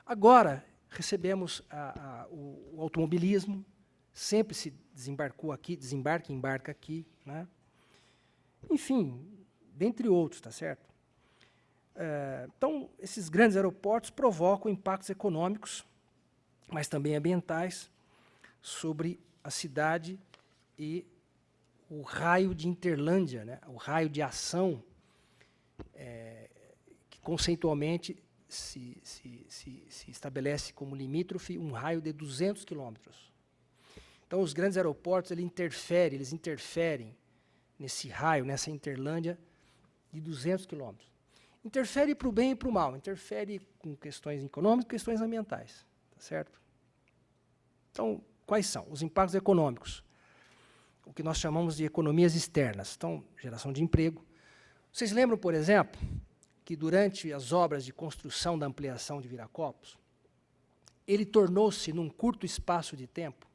Agora, recebemos o automobilismo, sempre se desembarcou aqui, desembarca e embarca aqui, né? Enfim, dentre outros, tá certo? Então, esses grandes aeroportos provocam impactos econômicos, mas também ambientais, sobre a cidade e o raio de Interlândia, né? O raio de ação, que conceitualmente se estabelece como limítrofe um raio de 200 quilômetros. Então, os grandes aeroportos eles interferem nesse raio, nessa Interlândia de 200 quilômetros. Interfere para o bem e para o mal, interfere com questões econômicas e questões ambientais, tá certo? Então, quais são os impactos econômicos? O que nós chamamos de economias externas. Então, geração de emprego. Vocês lembram, por exemplo, que durante as obras de construção da ampliação de Viracopos, ele tornou-se, num curto espaço de tempo,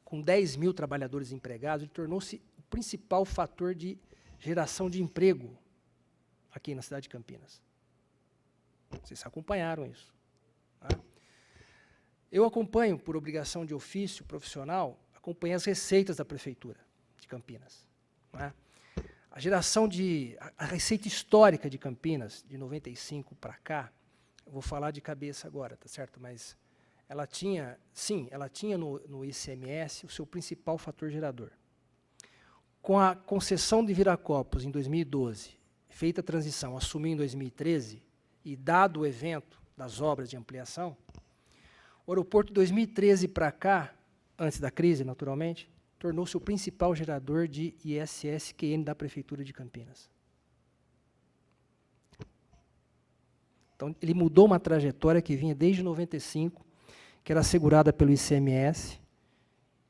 com 10 mil trabalhadores empregados, ele tornou-se o principal fator de geração de emprego aqui na cidade de Campinas. Vocês acompanharam isso. Tá? Eu acompanho, por obrigação de ofício profissional, acompanho as receitas da Prefeitura de Campinas. Tá? A geração a receita histórica de Campinas, de 95 para cá, eu vou falar de cabeça agora, tá certo? Mas ela tinha, sim, ela tinha no ICMS o seu principal fator gerador. Com a concessão de Viracopos em 2012, feita a transição, assumiu em 2013, e dado o evento das obras de ampliação, o aeroporto de 2013 para cá, antes da crise, naturalmente, tornou-se o principal gerador de ISS-QN da Prefeitura de Campinas. Então, ele mudou uma trajetória que vinha desde 95, que era assegurada pelo ICMS,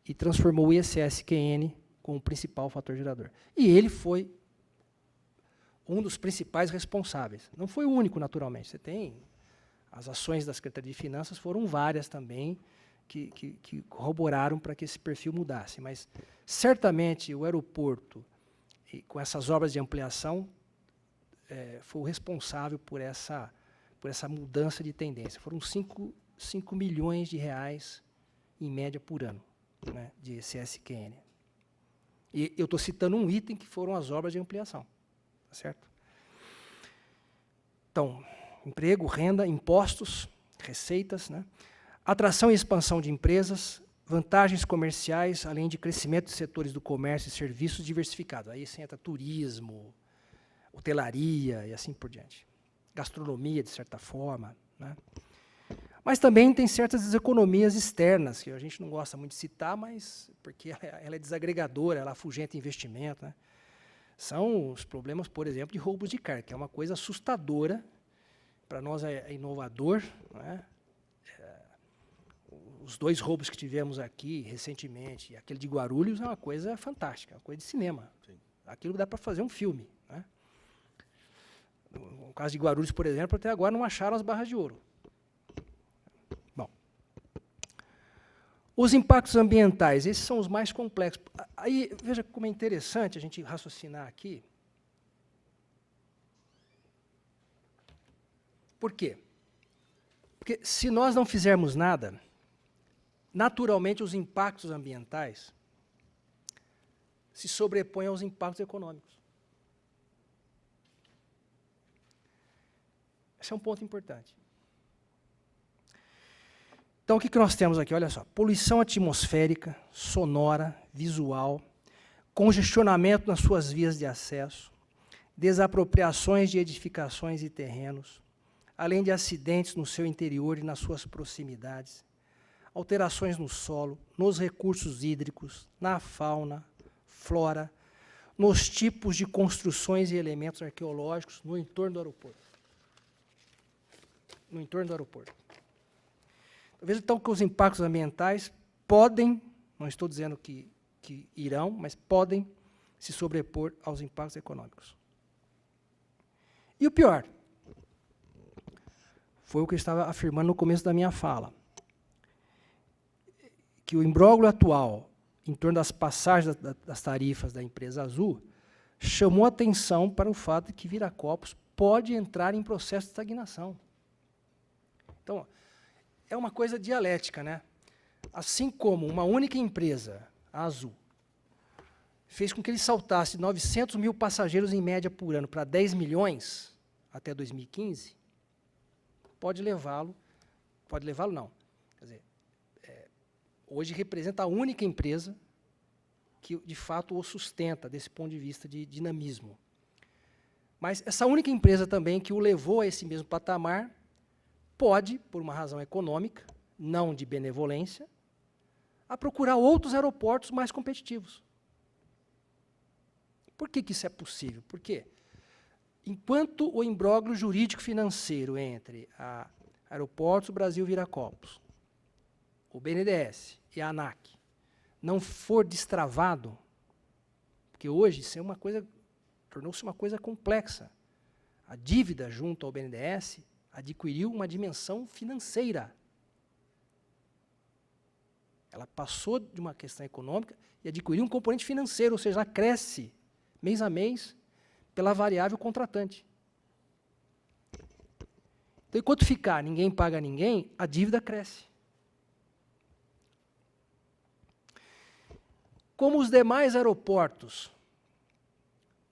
e transformou o ISS-QN como o principal fator gerador. E ele foi um dos principais responsáveis. Não foi o único, naturalmente. Você tem as ações da Secretaria de Finanças, foram várias também, que corroboraram para que esse perfil mudasse. Mas, certamente, o aeroporto, com essas obras de ampliação, foi o responsável por essa mudança de tendência. Foram 5 milhões de reais, em média, por ano, né, de ISS-QN. E eu estou citando um item que foram as obras de ampliação. Tá certo? Então, emprego, renda, impostos, receitas, né? Atração e expansão de empresas, vantagens comerciais, além de crescimento de setores do comércio e serviços diversificados. Aí você entra turismo, hotelaria e assim por diante. Gastronomia, de certa forma, né? Mas também tem certas deseconomias externas, que a gente não gosta muito de citar, mas porque ela é desagregadora, ela afugenta investimento, né? São os problemas, por exemplo, de roubos de carga, que é uma coisa assustadora. Para nós é inovador, né? Os 2 roubos que tivemos aqui recentemente, aquele de Guarulhos, é uma coisa fantástica, uma coisa de cinema. Sim. Aquilo dá para fazer um filme, né? No caso de Guarulhos, por exemplo, até agora não acharam as barras de ouro. Bom, os impactos ambientais, esses são os mais complexos. Aí, veja como é interessante a gente raciocinar aqui. Por quê? Porque se nós não fizermos nada, naturalmente os impactos ambientais se sobrepõem aos impactos econômicos. Esse é um ponto importante. Então, o que nós temos aqui? Olha só, poluição atmosférica, sonora, visual, congestionamento nas suas vias de acesso, desapropriações de edificações e terrenos, além de acidentes no seu interior e nas suas proximidades, alterações no solo, nos recursos hídricos, na fauna, flora, nos tipos de construções e elementos arqueológicos no entorno do aeroporto. No entorno do aeroporto. Veja, então, que os impactos ambientais podem, não estou dizendo que irão, mas podem se sobrepor aos impactos econômicos. E o pior, foi o que eu estava afirmando no começo da minha fala, que o imbróglio atual, em torno das passagens das tarifas da empresa Azul, chamou atenção para o fato de que Viracopos pode entrar em processo de estagnação. Então, é uma coisa dialética, né? Assim como uma única empresa, a Azul, fez com que ele saltasse 900 mil passageiros em média por ano para 10 milhões até 2015, pode levá-lo não. Quer dizer, hoje representa a única empresa que, de fato, o sustenta desse ponto de vista de dinamismo. Mas essa única empresa também que o levou a esse mesmo patamar pode, por uma razão econômica, não de benevolência, a procurar outros aeroportos mais competitivos. Por que isso é possível? Porque, enquanto o imbróglio jurídico-financeiro entre a Aeroportos Brasil Viracopos, o BNDES e a ANAC não for destravado, porque hoje isso é uma coisa, tornou-se uma coisa complexa. A dívida junto ao BNDES adquiriu uma dimensão financeira. Ela passou de uma questão econômica e adquiriu um componente financeiro, ou seja, ela cresce mês a mês pela variável contratante. Então, enquanto ficar ninguém paga ninguém, a dívida cresce. Como os demais aeroportos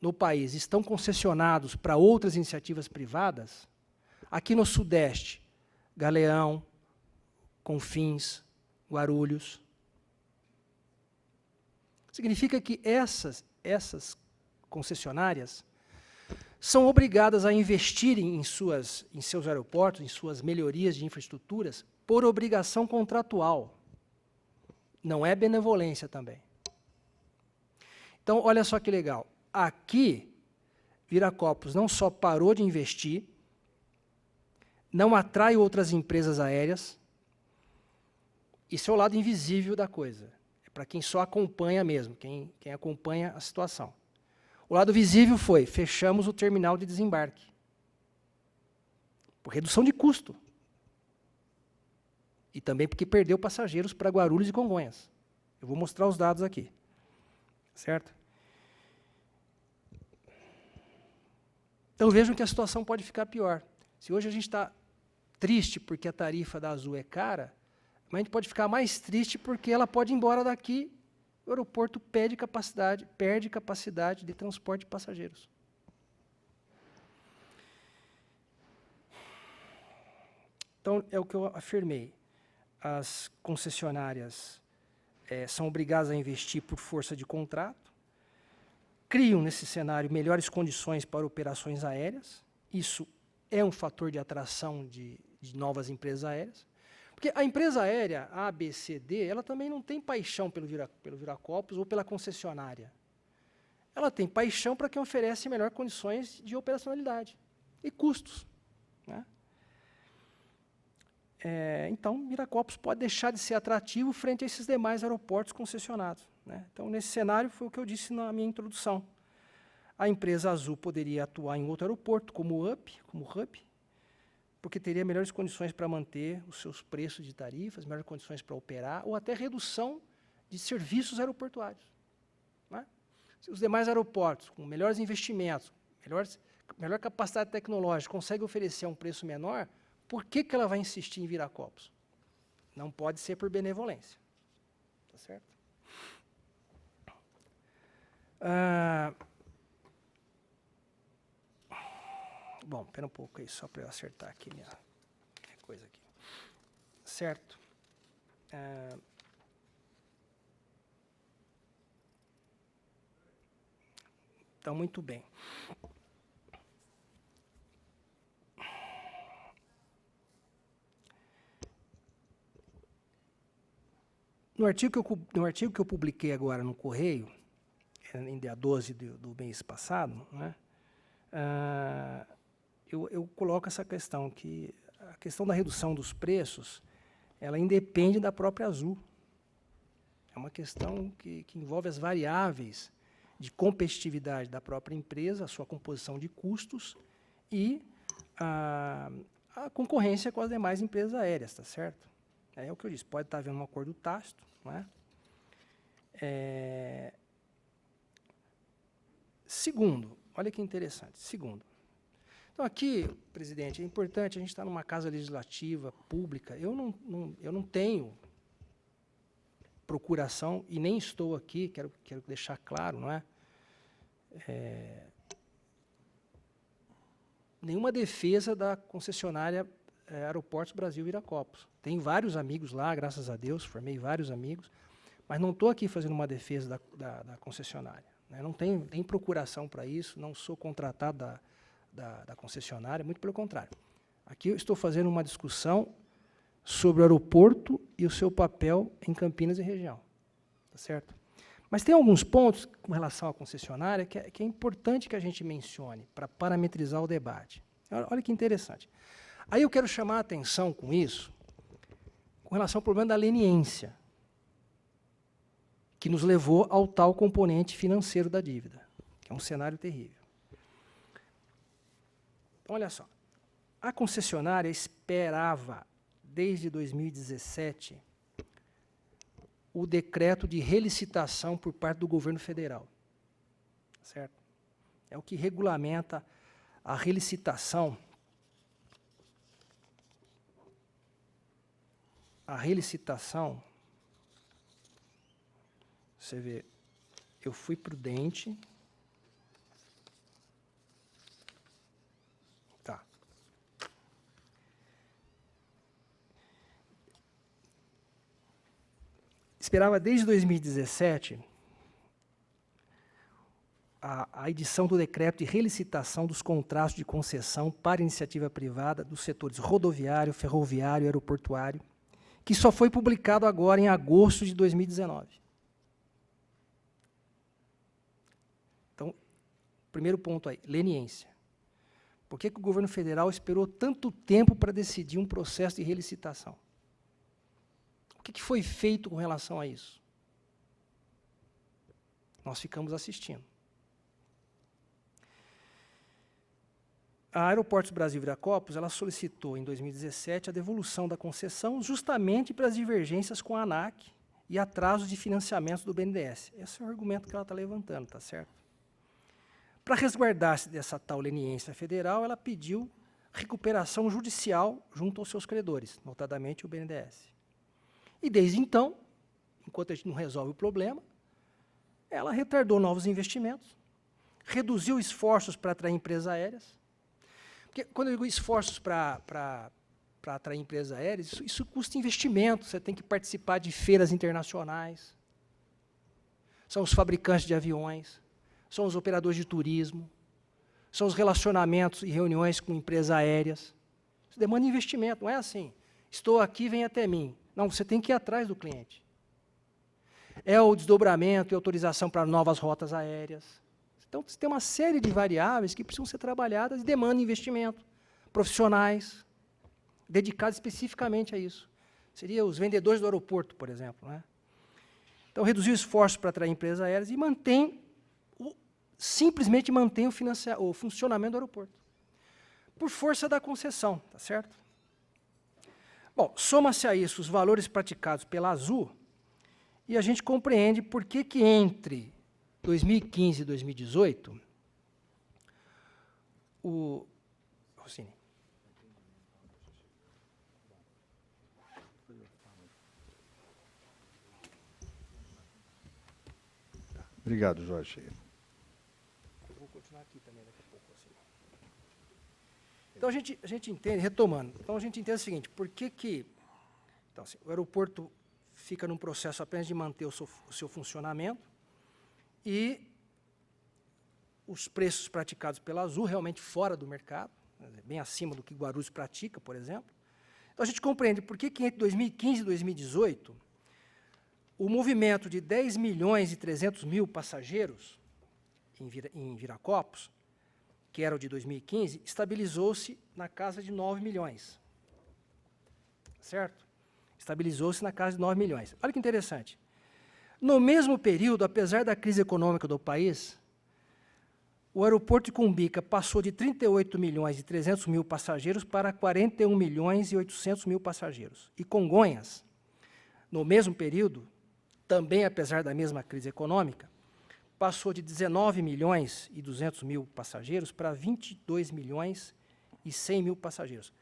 no país estão concessionados para outras iniciativas privadas, aqui no Sudeste, Galeão, Confins, Guarulhos. Significa que essas concessionárias são obrigadas a investirem em seus aeroportos, em suas melhorias de infraestruturas, por obrigação contratual. Não é benevolência também. Então, olha só que legal. Aqui, Viracopos não só parou de investir, não atrai outras empresas aéreas. Isso é o lado invisível da coisa. É para quem só acompanha mesmo, quem acompanha a situação. O lado visível foi, fechamos o terminal de desembarque. Por redução de custo. E também porque perdeu passageiros para Guarulhos e Congonhas. Eu vou mostrar os dados aqui. Certo? Então vejam que a situação pode ficar pior. Se hoje a gente está triste porque a tarifa da Azul é cara, mas a gente pode ficar mais triste porque ela pode ir embora daqui, o aeroporto perde capacidade de transporte de passageiros. Então, é o que eu afirmei. As concessionárias são obrigadas a investir por força de contrato, criam, nesse cenário, melhores condições para operações aéreas. Isso é um fator de atração de novas empresas aéreas. Porque a empresa aérea, A, B, C, D, ela também não tem paixão pelo Viracopos ou pela concessionária. Ela tem paixão para quem oferece melhores condições de operacionalidade e custos. Né? Então, Viracopos pode deixar de ser atrativo frente a esses demais aeroportos concessionados. Né? Então, nesse cenário, foi o que eu disse na minha introdução. A empresa Azul poderia atuar em outro aeroporto, como hub, porque teria melhores condições para manter os seus preços de tarifas, melhores condições para operar, ou até redução de serviços aeroportuários. Né? Se os demais aeroportos, com melhores investimentos, melhor capacidade tecnológica, conseguem oferecer um preço menor, por que ela vai insistir em Viracopos? Não pode ser por benevolência. Tá certo? Bom, espera um pouco aí, só para eu acertar aqui minha coisa aqui. Certo? Então, muito bem. No artigo que eu publiquei agora no Correio, em dia 12 do mês passado, né, eu coloco essa questão, que a questão da redução dos preços, ela independe da própria Azul. É uma questão que envolve as variáveis de competitividade da própria empresa, a sua composição de custos e a concorrência com as demais empresas aéreas, tá certo? É o que eu disse, pode estar havendo um acordo tácito, não é? Segundo, olha que interessante, então aqui, presidente, é importante, a gente está numa casa legislativa, pública, eu não tenho procuração e nem estou aqui, quero deixar claro, não é? Nenhuma defesa da concessionária Aeroportos Brasil Viracopos. Tenho vários amigos lá, graças a Deus, formei vários amigos, mas não estou aqui fazendo uma defesa da concessionária. Né? Não tenho nem procuração para isso, não sou contratado da concessionária, muito pelo contrário. Aqui eu estou fazendo uma discussão sobre o aeroporto e o seu papel em Campinas e região. Tá certo? Mas tem alguns pontos com relação à concessionária que é importante que a gente mencione para parametrizar o debate. Olha que interessante. Aí eu quero chamar a atenção com isso, com relação ao problema da leniência, que nos levou ao tal componente financeiro da dívida, que é um cenário terrível. Então, olha só, a concessionária esperava, desde 2017, o decreto de relicitação por parte do governo federal. Certo? É o que regulamenta a relicitação. A relicitação, você vê, eu fui prudente, esperava desde 2017 a edição do decreto de relicitação dos contratos de concessão para iniciativa privada dos setores rodoviário, ferroviário e aeroportuário, que só foi publicado agora em agosto de 2019. Então, primeiro ponto aí, leniência. Por que o governo federal esperou tanto tempo para decidir um processo de relicitação? O que foi feito com relação a isso? Nós ficamos assistindo. A Aeroportos Brasil Viracopos, ela solicitou, em 2017, a devolução da concessão justamente para as divergências com a ANAC e atrasos de financiamento do BNDES. Esse é o argumento que ela está levantando, tá certo? Para resguardar-se dessa tal leniência federal, ela pediu recuperação judicial junto aos seus credores, notadamente o BNDES. E desde então, enquanto a gente não resolve o problema, ela retardou novos investimentos, reduziu esforços para atrair empresas aéreas. Porque quando eu digo esforços para atrair empresas aéreas, isso custa investimento, você tem que participar de feiras internacionais, são os fabricantes de aviões, são os operadores de turismo, são os relacionamentos e reuniões com empresas aéreas. Isso demanda investimento, não é assim, estou aqui, vem até mim. Não, você tem que ir atrás do cliente. É o desdobramento e autorização para novas rotas aéreas. Então, você tem uma série de variáveis que precisam ser trabalhadas e demandam investimento, profissionais, dedicados especificamente a isso. Seria os vendedores do aeroporto, por exemplo, né? Então, reduzir o esforço para atrair empresas aéreas e simplesmente mantém o funcionamento do aeroporto, por força da concessão, tá certo? Bom, soma-se a isso os valores praticados pela Azul e a gente compreende por que entre 2015 e 2018, Rossini. Obrigado, Jorge. Eu vou continuar aqui também daqui a pouco. Rossini. Então, a gente entende, retomando, então a gente entende o seguinte, por que então, assim, o aeroporto fica num processo apenas de manter o seu funcionamento, e os preços praticados pela Azul realmente fora do mercado, bem acima do que Guarulhos pratica, por exemplo. Então, a gente compreende por que entre 2015 e 2018, o movimento de 10 milhões e 300 mil passageiros em Viracopos, que era o de 2015, estabilizou-se na casa de 9 milhões. Certo? Estabilizou-se na casa de 9 milhões. Olha que interessante. No mesmo período, apesar da crise econômica do país, o aeroporto de Cumbica passou de 38 milhões e 300 mil passageiros para 41 milhões e 800 mil passageiros. E Congonhas, no mesmo período, também apesar da mesma crise econômica, passou de 19 milhões e 200 mil passageiros para 22 milhões e 100 mil passageiros.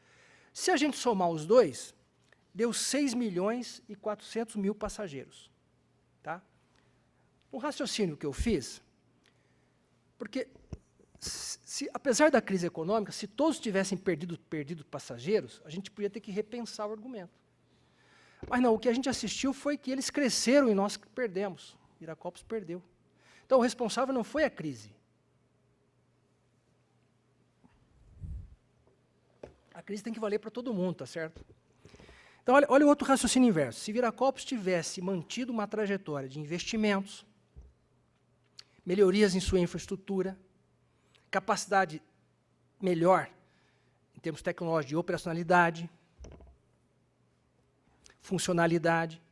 Se a gente somar os dois, deu 6 milhões e 400 mil passageiros. Tá? Um raciocínio que eu fiz, porque, apesar da crise econômica, se todos tivessem perdido passageiros, a gente podia ter que repensar o argumento. Mas não, o que a gente assistiu foi que eles cresceram e nós perdemos. Viracopos perdeu. Então, o responsável não foi a crise. A crise tem que valer para todo mundo, tá certo? Então, olha o outro raciocínio inverso. Se Viracopos tivesse mantido uma trajetória de investimentos, melhorias em sua infraestrutura, capacidade melhor em termos tecnológicos de operacionalidade, funcionalidade,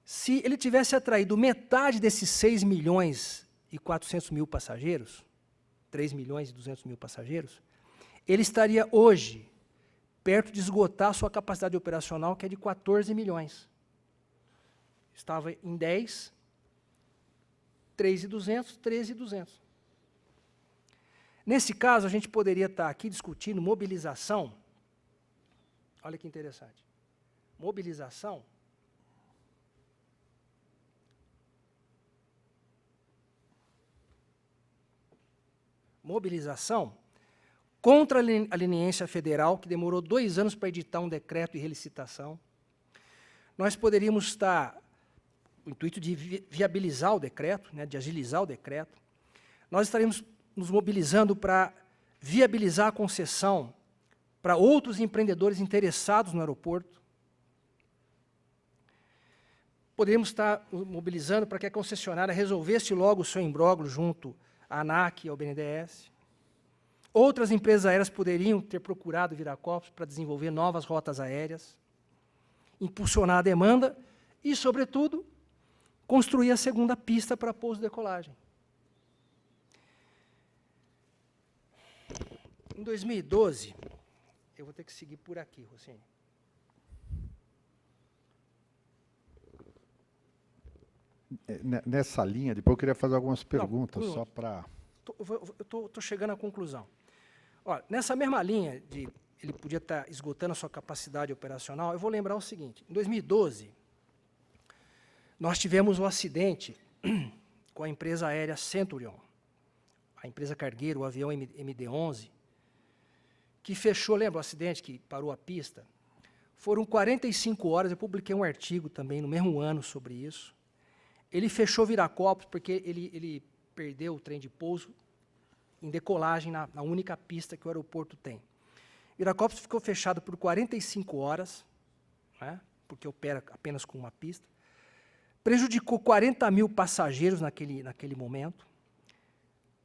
se ele tivesse atraído metade desses 6 milhões e 400 mil passageiros, 3 milhões e 200 mil passageiros, ele estaria hoje perto de esgotar a sua capacidade operacional, que é de 14 milhões. Estava em 10, 3.200, 13.200. Nesse caso, a gente poderia estar aqui discutindo mobilização. Olha que interessante. Mobilização contra a leniência federal, que demorou 2 anos para editar um decreto de relicitação. Nós poderíamos estar o intuito de viabilizar o decreto, né, de agilizar o decreto, nós estaremos nos mobilizando para viabilizar a concessão para outros empreendedores interessados no aeroporto. Poderíamos estar mobilizando para que a concessionária resolvesse logo o seu imbróglio junto à ANAC e ao BNDES. Outras empresas aéreas poderiam ter procurado Viracopos para desenvolver novas rotas aéreas, impulsionar a demanda e, sobretudo, construir a segunda pista para pouso e decolagem. Em 2012, eu vou ter que seguir por aqui, Rossini. Nessa linha, depois eu queria fazer algumas perguntas, só para... Eu estou chegando à conclusão. Olha, nessa mesma linha de ele podia estar esgotando a sua capacidade operacional, eu vou lembrar o seguinte. Em 2012, nós tivemos um acidente com a empresa aérea Centurion, a empresa cargueira, o avião MD-11, que fechou, lembra o acidente que parou a pista? Foram 45 horas, eu publiquei um artigo também no mesmo ano sobre isso. Ele fechou Viracopos porque ele perdeu o trem de pouso em decolagem na única pista que o aeroporto tem. Viracopos ficou fechado por 45 horas, né, porque opera apenas com uma pista. Prejudicou 40 mil passageiros naquele momento.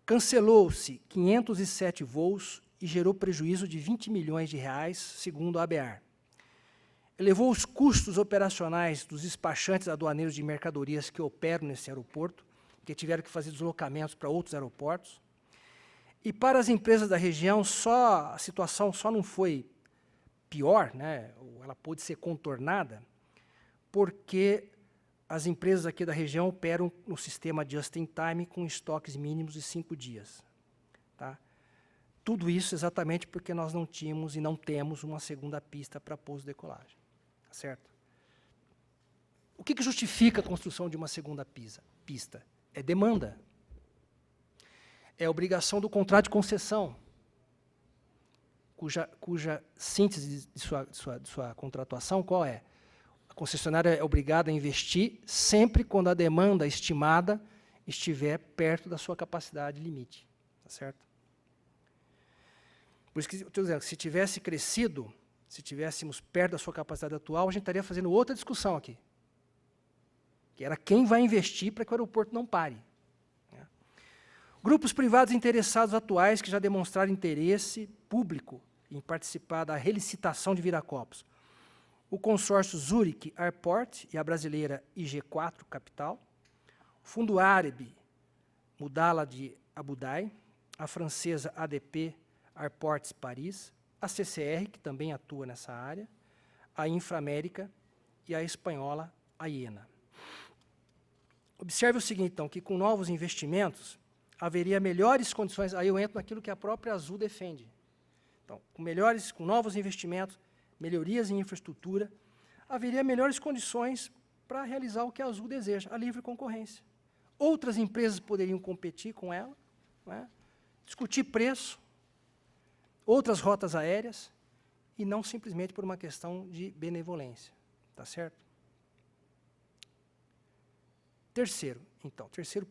Cancelou-se 507 voos e gerou prejuízo de 20 milhões de reais, segundo a ABAR. Elevou os custos operacionais dos despachantes aduaneiros de mercadorias que operam nesse aeroporto, que tiveram que fazer deslocamentos para outros aeroportos. E para as empresas da região, a situação só não foi pior, né, ela pôde ser contornada, porque as empresas aqui da região operam no sistema just-in-time com estoques mínimos de 5 dias. Tá? Tudo isso exatamente porque nós não tínhamos e não temos uma segunda pista para pouso e decolagem. Tá certo? O que justifica a construção de uma segunda pista? É demanda. É obrigação do contrato de concessão, cuja síntese de sua contratuação qual é? A concessionária é obrigada a investir sempre quando a demanda estimada estiver perto da sua capacidade limite. Tá certo? Por isso que eu estou dizendo, se tivesse crescido, se tivéssemos perto da sua capacidade atual, a gente estaria fazendo outra discussão aqui, que era quem vai investir para que o aeroporto não pare. Grupos privados interessados atuais que já demonstraram interesse público em participar da relicitação de Viracopos. O consórcio Zurich Airport e a brasileira IG4 Capital, o Fundo Árabe Mudala de Abu Dhabi, a francesa ADP Airports Paris, a CCR, que também atua nessa área, a Inframérica e a espanhola Aena. Observe o seguinte, então, que com novos investimentos, haveria melhores condições, aí eu entro naquilo que a própria Azul defende. Então, com novos investimentos, melhorias em infraestrutura, haveria melhores condições para realizar o que a Azul deseja, a livre concorrência. Outras empresas poderiam competir com ela, né, discutir preço, outras rotas aéreas, e não simplesmente por uma questão de benevolência. Tá certo? Terceiro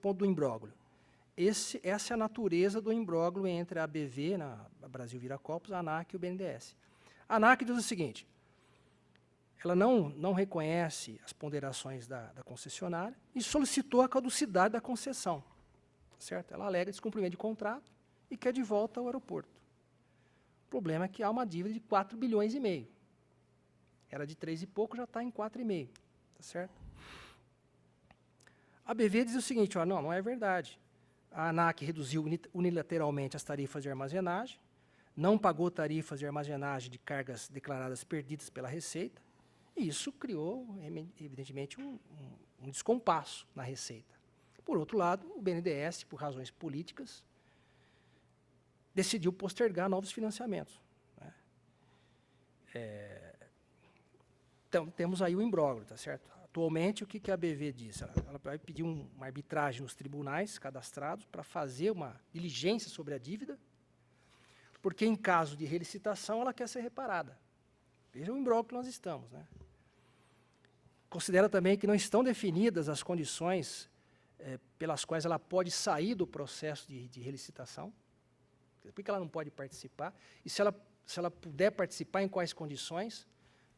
ponto do imbróglio. Essa é a natureza do imbróglio entre a ABV, a Brasil Viracopos, a ANAC e o BNDES. A ANAC diz o seguinte, ela não reconhece as ponderações da concessionária e solicitou a caducidade da concessão. Certo? Ela alega descumprimento de contrato e quer de volta ao aeroporto. O problema é que há uma dívida de 4 bilhões e meio. Era de 3 e pouco, já está em 4,5. Tá certo? A ABV diz o seguinte, não é verdade. A ANAC reduziu unilateralmente as tarifas de armazenagem, não pagou tarifas de armazenagem de cargas declaradas perdidas pela Receita, e isso criou, evidentemente, um descompasso na Receita. Por outro lado, o BNDES, por razões políticas, decidiu postergar novos financiamentos. Né? Então, temos aí o imbróglio, tá certo? Atualmente, o que a ABV diz? Ela vai pedir uma arbitragem nos tribunais cadastrados para fazer uma diligência sobre a dívida, porque, em caso de relicitação, ela quer ser reparada. Veja o imbróglio que nós estamos. Né? considera também que não estão definidas as condições pelas quais ela pode sair do processo de relicitação. Por que ela não pode participar? E se ela puder participar, em quais condições?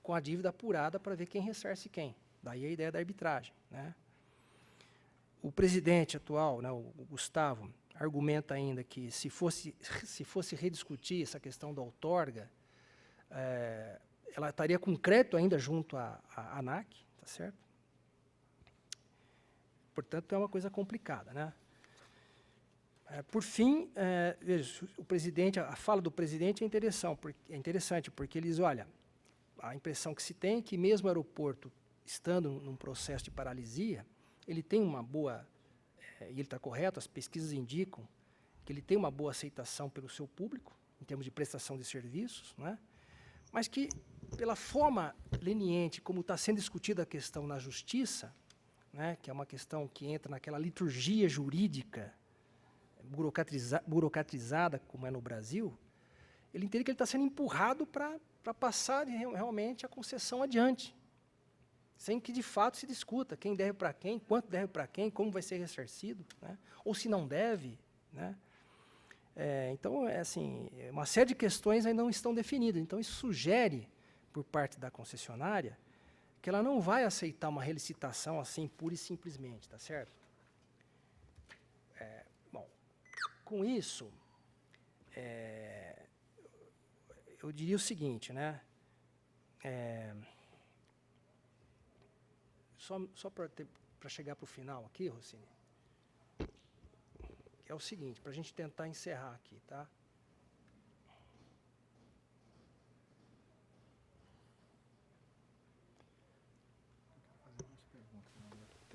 Com a dívida apurada para ver quem ressarce quem. Daí a ideia da arbitragem, né? O presidente atual, né, o Gustavo, argumenta ainda que se fosse rediscutir essa questão da outorga, ela estaria com crédito ainda junto à ANAC, tá certo? Portanto, é uma coisa complicada, né? Por fim, veja, a fala do presidente é interessante, porque ele diz, olha, a impressão que se tem é que mesmo o aeroporto, estando num processo de paralisia, ele tem uma boa, e ele está correto, as pesquisas indicam que ele tem uma boa aceitação pelo seu público, em termos de prestação de serviços, né? Mas que, pela forma leniente, como está sendo discutida a questão na justiça, né, que é uma questão que entra naquela liturgia jurídica burocratizada, como é no Brasil, ele entende que ele está sendo empurrado para passar realmente a concessão adiante, sem que, de fato, se discuta quem deve para quem, quanto deve para quem, como vai ser ressarcido, né, ou se não deve, né. Então, assim, uma série de questões ainda não estão definidas. Então, isso sugere, por parte da concessionária, que ela não vai aceitar uma relicitação assim, pura e simplesmente, tá certo? Bom, com isso, eu diria o seguinte, né? Só para chegar para o final aqui, Rossini, é o seguinte, para a gente tentar encerrar aqui, tá?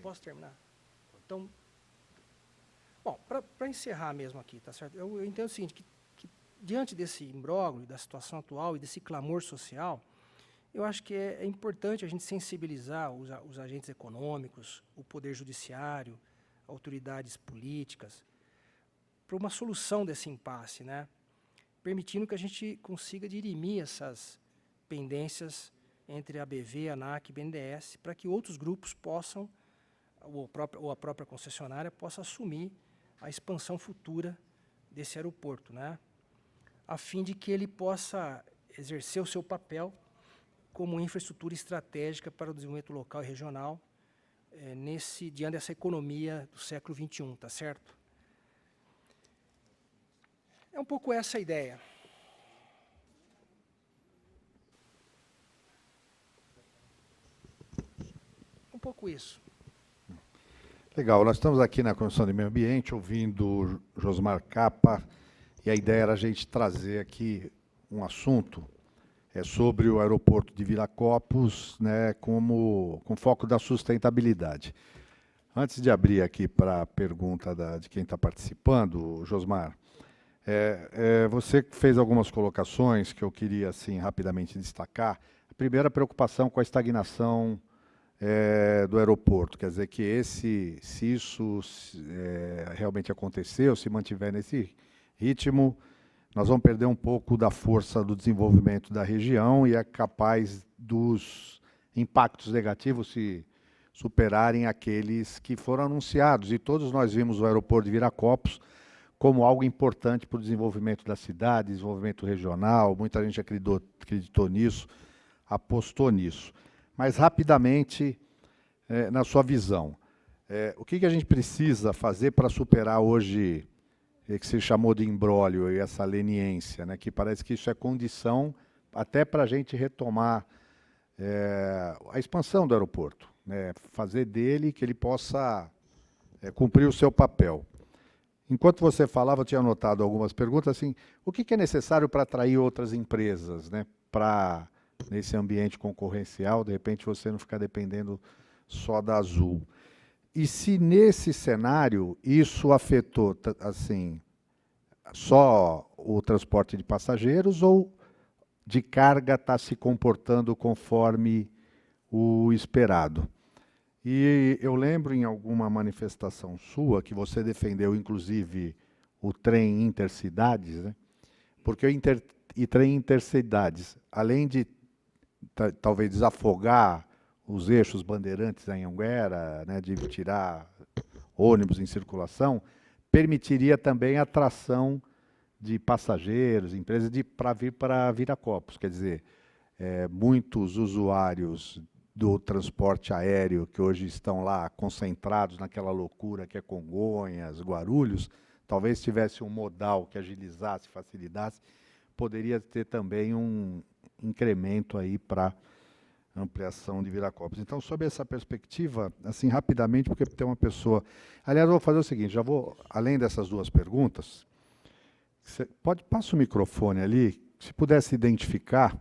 Posso terminar? Então, bom, para encerrar mesmo aqui, tá certo? Eu entendo o seguinte, que diante desse imbróglio, da situação atual e desse clamor social, eu acho que é importante a gente sensibilizar os agentes econômicos, o poder judiciário, autoridades políticas, para uma solução desse impasse, né? Permitindo que a gente consiga dirimir essas pendências entre a BV, a ANAC e a BNDES, para que outros grupos possam, ou a própria concessionária, possa assumir a expansão futura desse aeroporto, né? A fim de que ele possa exercer o seu papel como infraestrutura estratégica para o desenvolvimento local e regional, diante dessa economia do século XXI, tá certo? É um pouco essa a ideia. Um pouco isso. Legal, nós estamos aqui na Comissão de Meio Ambiente ouvindo Josmar Capa, e a ideia era a gente trazer aqui um assunto sobre o aeroporto de Viracopos, né, com foco da sustentabilidade. Antes de abrir aqui para a pergunta de quem está participando, Josmar, você fez algumas colocações que eu queria assim, rapidamente destacar. A primeira, preocupação com a estagnação do aeroporto, quer dizer que se isso realmente aconteceu, se mantiver nesse ritmo, nós vamos perder um pouco da força do desenvolvimento da região e é capaz dos impactos negativos se superarem aqueles que foram anunciados. E todos nós vimos o aeroporto de Viracopos como algo importante para o desenvolvimento da cidade, desenvolvimento regional, muita gente acreditou nisso, apostou nisso. Mas, rapidamente, na sua visão, o que a gente precisa fazer para superar hoje, que se chamou de imbróglio e essa leniência, né, que parece que isso é condição até para a gente retomar a expansão do aeroporto, né, fazer dele que ele possa cumprir o seu papel. Enquanto você falava, eu tinha anotado algumas perguntas, assim, o que é necessário para atrair outras empresas, né, para, nesse ambiente concorrencial, de repente você não ficar dependendo só da Azul. E se nesse cenário isso afetou, assim, só o transporte de passageiros ou de carga está se comportando conforme o esperado? E eu lembro em alguma manifestação sua que você defendeu, inclusive, o trem intercidades, né? Porque o trem intercidades, além de talvez desafogar os eixos Bandeirantes a Anhanguera, né, de tirar ônibus em circulação, permitiria também a atração de passageiros, empresas para vir para Viracopos. Quer dizer, muitos usuários do transporte aéreo que hoje estão lá concentrados naquela loucura que é Congonhas, Guarulhos, talvez tivesse um modal que agilizasse, facilitasse, poderia ter também um incremento aí para ampliação de Viracopos. Então, sob essa perspectiva, assim, rapidamente, porque tem uma pessoa... Aliás, eu vou fazer o seguinte, já vou, além dessas duas perguntas, passa o microfone ali, se pudesse identificar,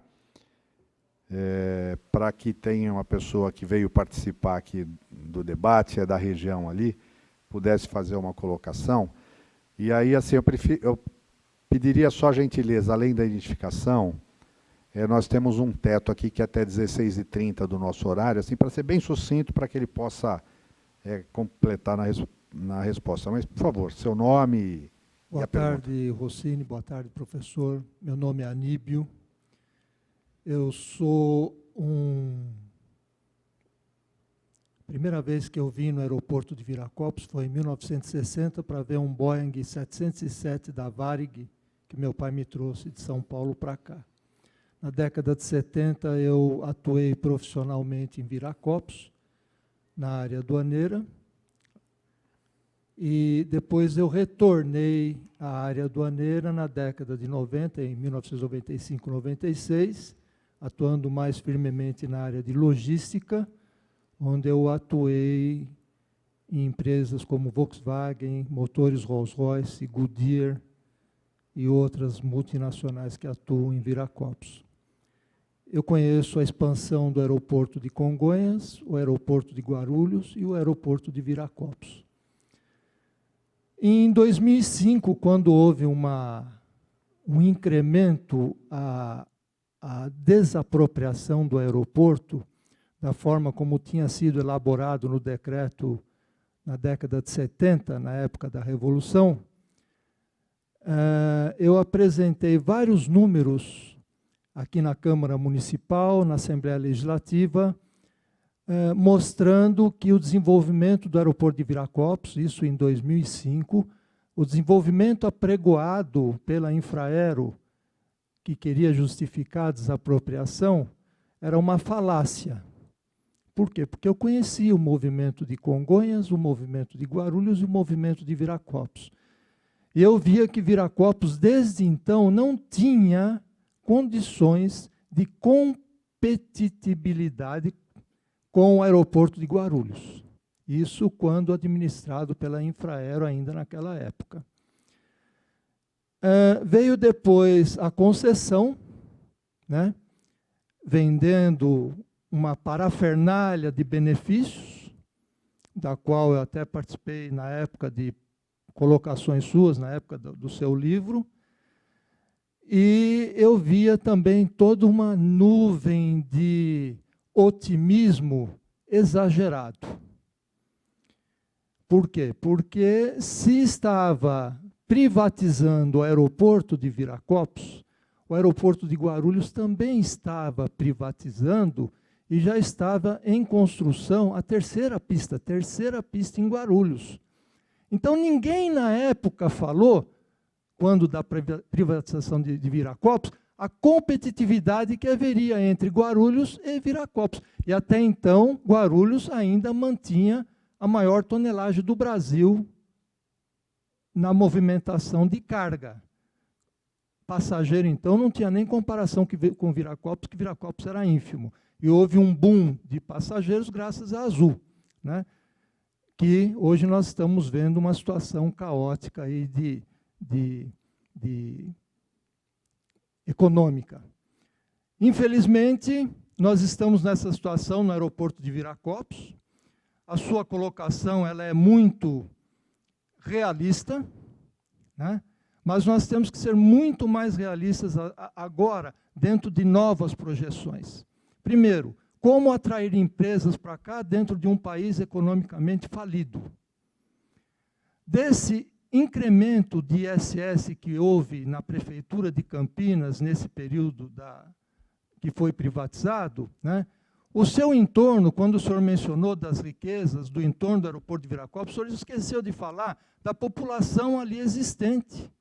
para que tenha uma pessoa que veio participar aqui do debate, é da região ali, pudesse fazer uma colocação. E aí, assim, eu pediria só a gentileza, além da identificação, nós temos um teto aqui que é até 16h30 do nosso horário, assim, para ser bem sucinto, para que ele possa completar na resposta. Mas, por favor, seu nome e a pergunta. Boa tarde, Rossini. Boa tarde, professor. Meu nome é Aníbio. Eu sou Primeira vez que eu vim no aeroporto de Viracopos foi em 1960 para ver um Boeing 707 da Varig, que meu pai me trouxe de São Paulo para cá. Na década de 70, eu atuei profissionalmente em Viracopos, na área aduaneira, e depois eu retornei à área aduaneira na década de 90, em 1995, 96, atuando mais firmemente na área de logística, onde eu atuei em empresas como Volkswagen, Motores Rolls-Royce, Goodyear e outras multinacionais que atuam em Viracopos. Eu conheço a expansão do aeroporto de Congonhas, o aeroporto de Guarulhos e o aeroporto de Viracopos. Em 2005, quando houve um incremento à desapropriação do aeroporto, da forma como tinha sido elaborado no decreto na década de 70, na época da Revolução, eu apresentei vários números aqui na Câmara Municipal, na Assembleia Legislativa, mostrando que o desenvolvimento do aeroporto de Viracopos, isso em 2005, o desenvolvimento apregoado pela Infraero, que queria justificar a desapropriação, era uma falácia. Por quê? Porque eu conhecia o movimento de Congonhas, o movimento de Guarulhos e o movimento de Viracopos. E eu via que Viracopos, desde então, não tinha condições de competitibilidade com o aeroporto de Guarulhos. Isso quando administrado pela Infraero ainda naquela época. Veio depois a concessão, né, vendendo uma parafernália de benefícios, da qual eu até participei na época de colocações suas, na época do seu livro, e eu via também toda uma nuvem de otimismo exagerado. Por quê? Porque se estava privatizando o aeroporto de Viracopos, o aeroporto de Guarulhos também estava privatizando e já estava em construção a terceira pista em Guarulhos. Então, ninguém na época falou, quando da privatização de Viracopos, a competitividade que haveria entre Guarulhos e Viracopos. E até então, Guarulhos ainda mantinha a maior tonelagem do Brasil na movimentação de carga. Passageiro, então, não tinha nem comparação com Viracopos, que Viracopos era ínfimo. E houve um boom de passageiros graças à Azul, né? Que hoje nós estamos vendo uma situação caótica aí de econômica. Infelizmente, nós estamos nessa situação no aeroporto de Viracopos. A sua colocação ela é muito realista, né? Mas nós temos que ser muito mais realistas agora, dentro de novas projeções. Primeiro, como atrair empresas para cá dentro de um país economicamente falido? Desse incremento de ISS que houve na Prefeitura de Campinas, nesse período que foi privatizado, né, O seu entorno, quando o senhor mencionou das riquezas do entorno do aeroporto de Viracopos, o senhor esqueceu de falar da população ali existente.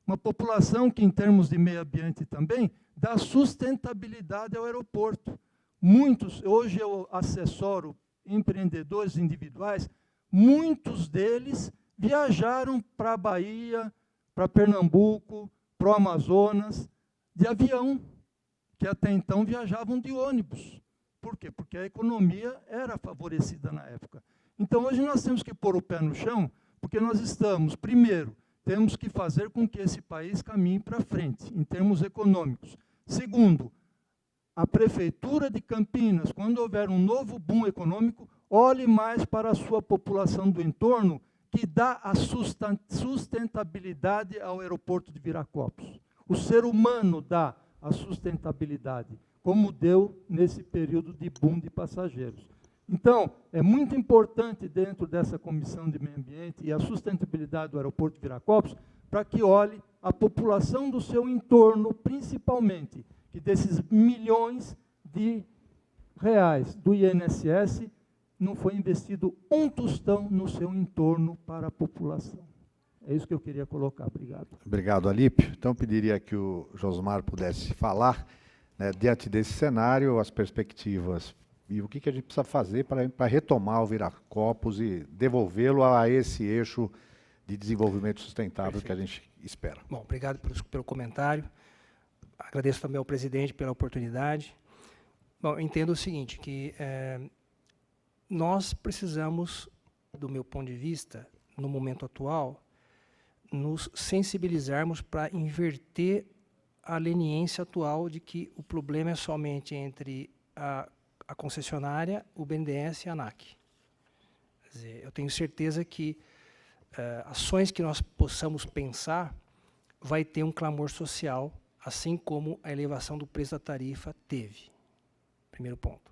Uma população que, em termos de meio ambiente também, dá sustentabilidade ao aeroporto. Muitos, hoje eu assessoro empreendedores individuais, muitos deles viajaram para a Bahia, para Pernambuco, para o Amazonas, de avião, que até então viajavam de ônibus. Por quê? Porque a economia era favorecida na época. Então, hoje nós temos que pôr o pé no chão, porque nós estamos, primeiro, temos que fazer com que esse país caminhe para frente, em termos econômicos. Segundo, a Prefeitura de Campinas, quando houver um novo boom econômico, olhe mais para a sua população do entorno, que dá a sustentabilidade ao aeroporto de Viracopos. O ser humano dá a sustentabilidade, como deu nesse período de boom de passageiros. Então, é muito importante dentro dessa Comissão de Meio Ambiente e a sustentabilidade do aeroporto de Viracopos, para que olhe a população do seu entorno, principalmente, que desses milhões de reais do INSS, não foi investido um tostão no seu entorno para a população. É isso que eu queria colocar. Obrigado. Obrigado, Alípio. Então, pediria que o Josmar pudesse falar, né, diante desse cenário, as perspectivas e o que a gente precisa fazer para retomar o Viracopos e devolvê-lo a esse eixo de desenvolvimento sustentável. Perfeito. Que a gente espera. Bom, obrigado pelo comentário. Agradeço também ao presidente pela oportunidade. Bom, eu entendo o seguinte, que nós precisamos, do meu ponto de vista, no momento atual, nos sensibilizarmos para inverter a leniência atual de que o problema é somente entre a concessionária, o BNDES e a ANAC. Quer dizer, eu tenho certeza que ações que nós possamos pensar vai ter um clamor social, assim como a elevação do preço da tarifa teve. Primeiro ponto.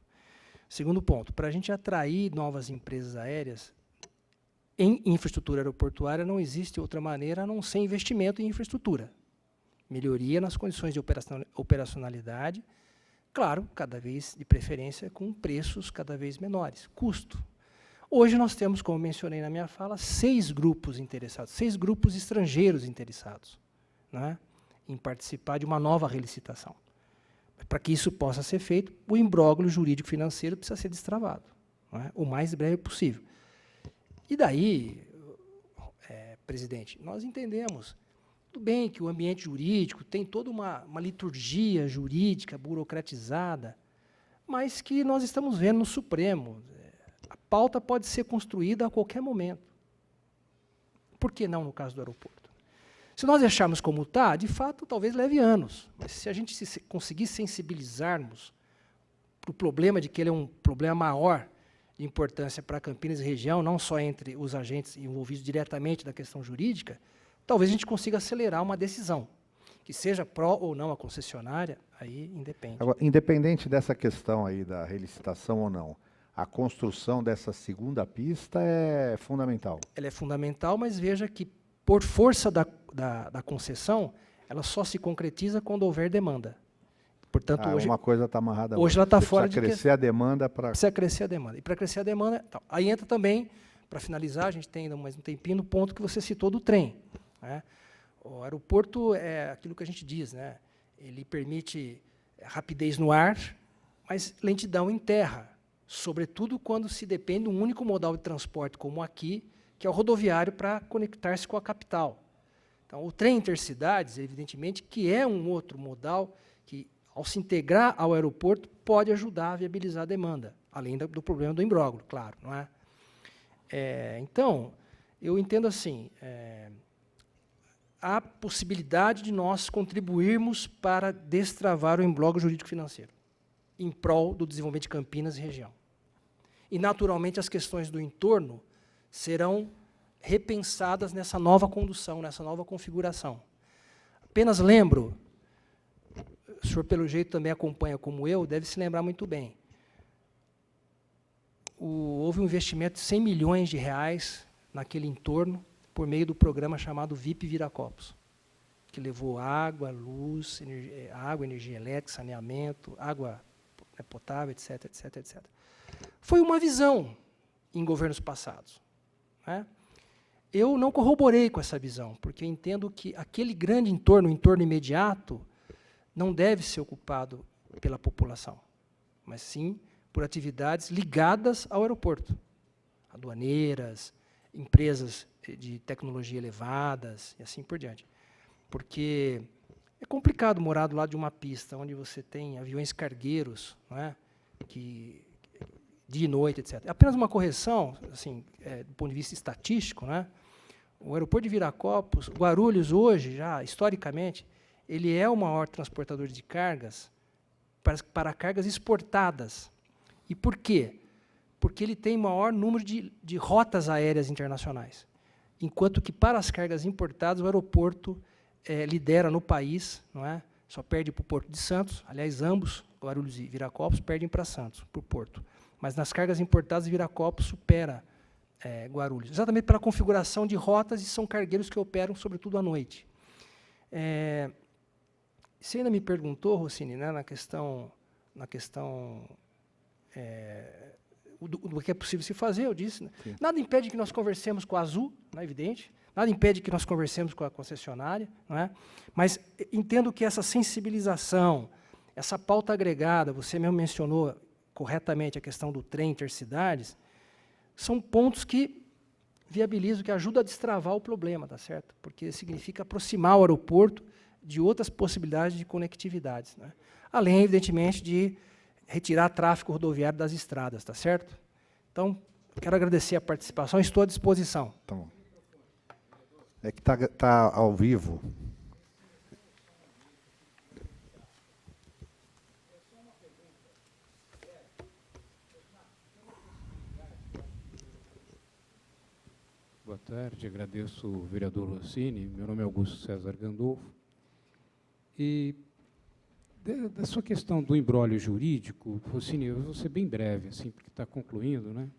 Segundo ponto, para a gente atrair novas empresas aéreas, em infraestrutura aeroportuária não existe outra maneira a não ser investimento em infraestrutura. Melhoria nas condições de operacionalidade, claro, cada vez de preferência com preços cada vez menores, custo. Hoje nós temos, como mencionei na minha fala, 6 grupos interessados, 6 grupos estrangeiros interessados, né, em participar de uma nova relicitação. Para que isso possa ser feito, o imbróglio jurídico-financeiro precisa ser destravado, né, o mais breve possível. E daí, presidente, nós entendemos, tudo bem que o ambiente jurídico tem toda uma liturgia jurídica burocratizada, mas que nós estamos vendo no Supremo. A pauta pode ser construída a qualquer momento. Por que não no caso do aeroporto? Se nós deixarmos como está, de fato, talvez leve anos. Mas se a gente conseguir sensibilizarmos para o problema de que ele é um problema maior de importância para Campinas e região, não só entre os agentes envolvidos diretamente da questão jurídica, talvez a gente consiga acelerar uma decisão, que seja pró ou não a concessionária, aí independe. Agora, independente dessa questão aí da relicitação ou não, a construção dessa segunda pista é fundamental. Ela é fundamental, mas veja que, por força da concessão, ela só se concretiza quando houver demanda. Portanto, hoje, uma coisa está amarrada. Hoje ela está fora de precisa crescer a demanda para... Precisa crescer a demanda. E para crescer a demanda... Então, aí entra também, para finalizar, a gente tem ainda mais um tempinho, no ponto que você citou do trem. Né? O aeroporto é aquilo que a gente diz, né? Ele permite rapidez no ar, mas lentidão em terra, sobretudo quando se depende de um único modal de transporte, como aqui, que é o rodoviário, para conectar-se com a capital. Então, o trem intercidades, evidentemente, que é um outro modal que, ao se integrar ao aeroporto, pode ajudar a viabilizar a demanda, além do problema do imbróglio, claro. Não é? Então, eu entendo assim, há possibilidade de nós contribuirmos para destravar o imbróglio jurídico-financeiro, em prol do desenvolvimento de Campinas e região. E, naturalmente, as questões do entorno serão repensadas nessa nova condução, nessa nova configuração. Apenas lembro, o senhor, pelo jeito, também acompanha como eu, deve se lembrar muito bem. Houve um investimento de 100 milhões de reais naquele entorno, por meio do programa chamado VIP Viracopos, que levou água, luz, energia elétrica, saneamento, água, potável, etc, etc, etc. Foi uma visão em governos passados, né? Eu não corroborei com essa visão, porque eu entendo que aquele grande entorno, o entorno imediato, não deve ser ocupado pela população, mas sim por atividades ligadas ao aeroporto, aduaneiras, empresas de tecnologia elevadas e assim por diante. Porque é complicado morar do lado de uma pista onde você tem aviões cargueiros, não é? Que dia e noite, etc. Apenas uma correção, assim, do ponto de vista estatístico, né? O aeroporto de Viracopos, Guarulhos hoje, já historicamente, ele é o maior transportador de cargas para cargas exportadas. E por quê? Porque ele tem maior número de rotas aéreas internacionais. Enquanto que, para as cargas importadas, o aeroporto lidera no país, não é? Só perde para o Porto de Santos. Aliás, ambos, Guarulhos e Viracopos, perdem para Santos, para o Porto. Mas nas cargas importadas, Viracopos supera Guarulhos, exatamente pela configuração de rotas, e são cargueiros que operam, sobretudo, à noite. Você ainda me perguntou, Rossini, né, na questão do que é possível se fazer, eu disse. Né? Nada impede que nós conversemos com a Azul, não é evidente, nada impede que nós conversemos com a concessionária, não é? Mas entendo que essa sensibilização, essa pauta agregada, você mesmo mencionou corretamente a questão do trem intercidades, são pontos que viabilizam, que ajudam a destravar o problema, tá certo? Porque significa aproximar o aeroporto de outras possibilidades de conectividades, né? Além, evidentemente, de retirar tráfego rodoviário das estradas, tá certo? Então, quero agradecer a participação, estou à disposição. Tá bom. É que tá ao vivo. Boa tarde, agradeço o vereador Rossini. Meu nome é Augusto César Gandolfo. E da sua questão do imbróglio jurídico, Rossini, eu vou ser bem breve, assim, porque está concluindo, né?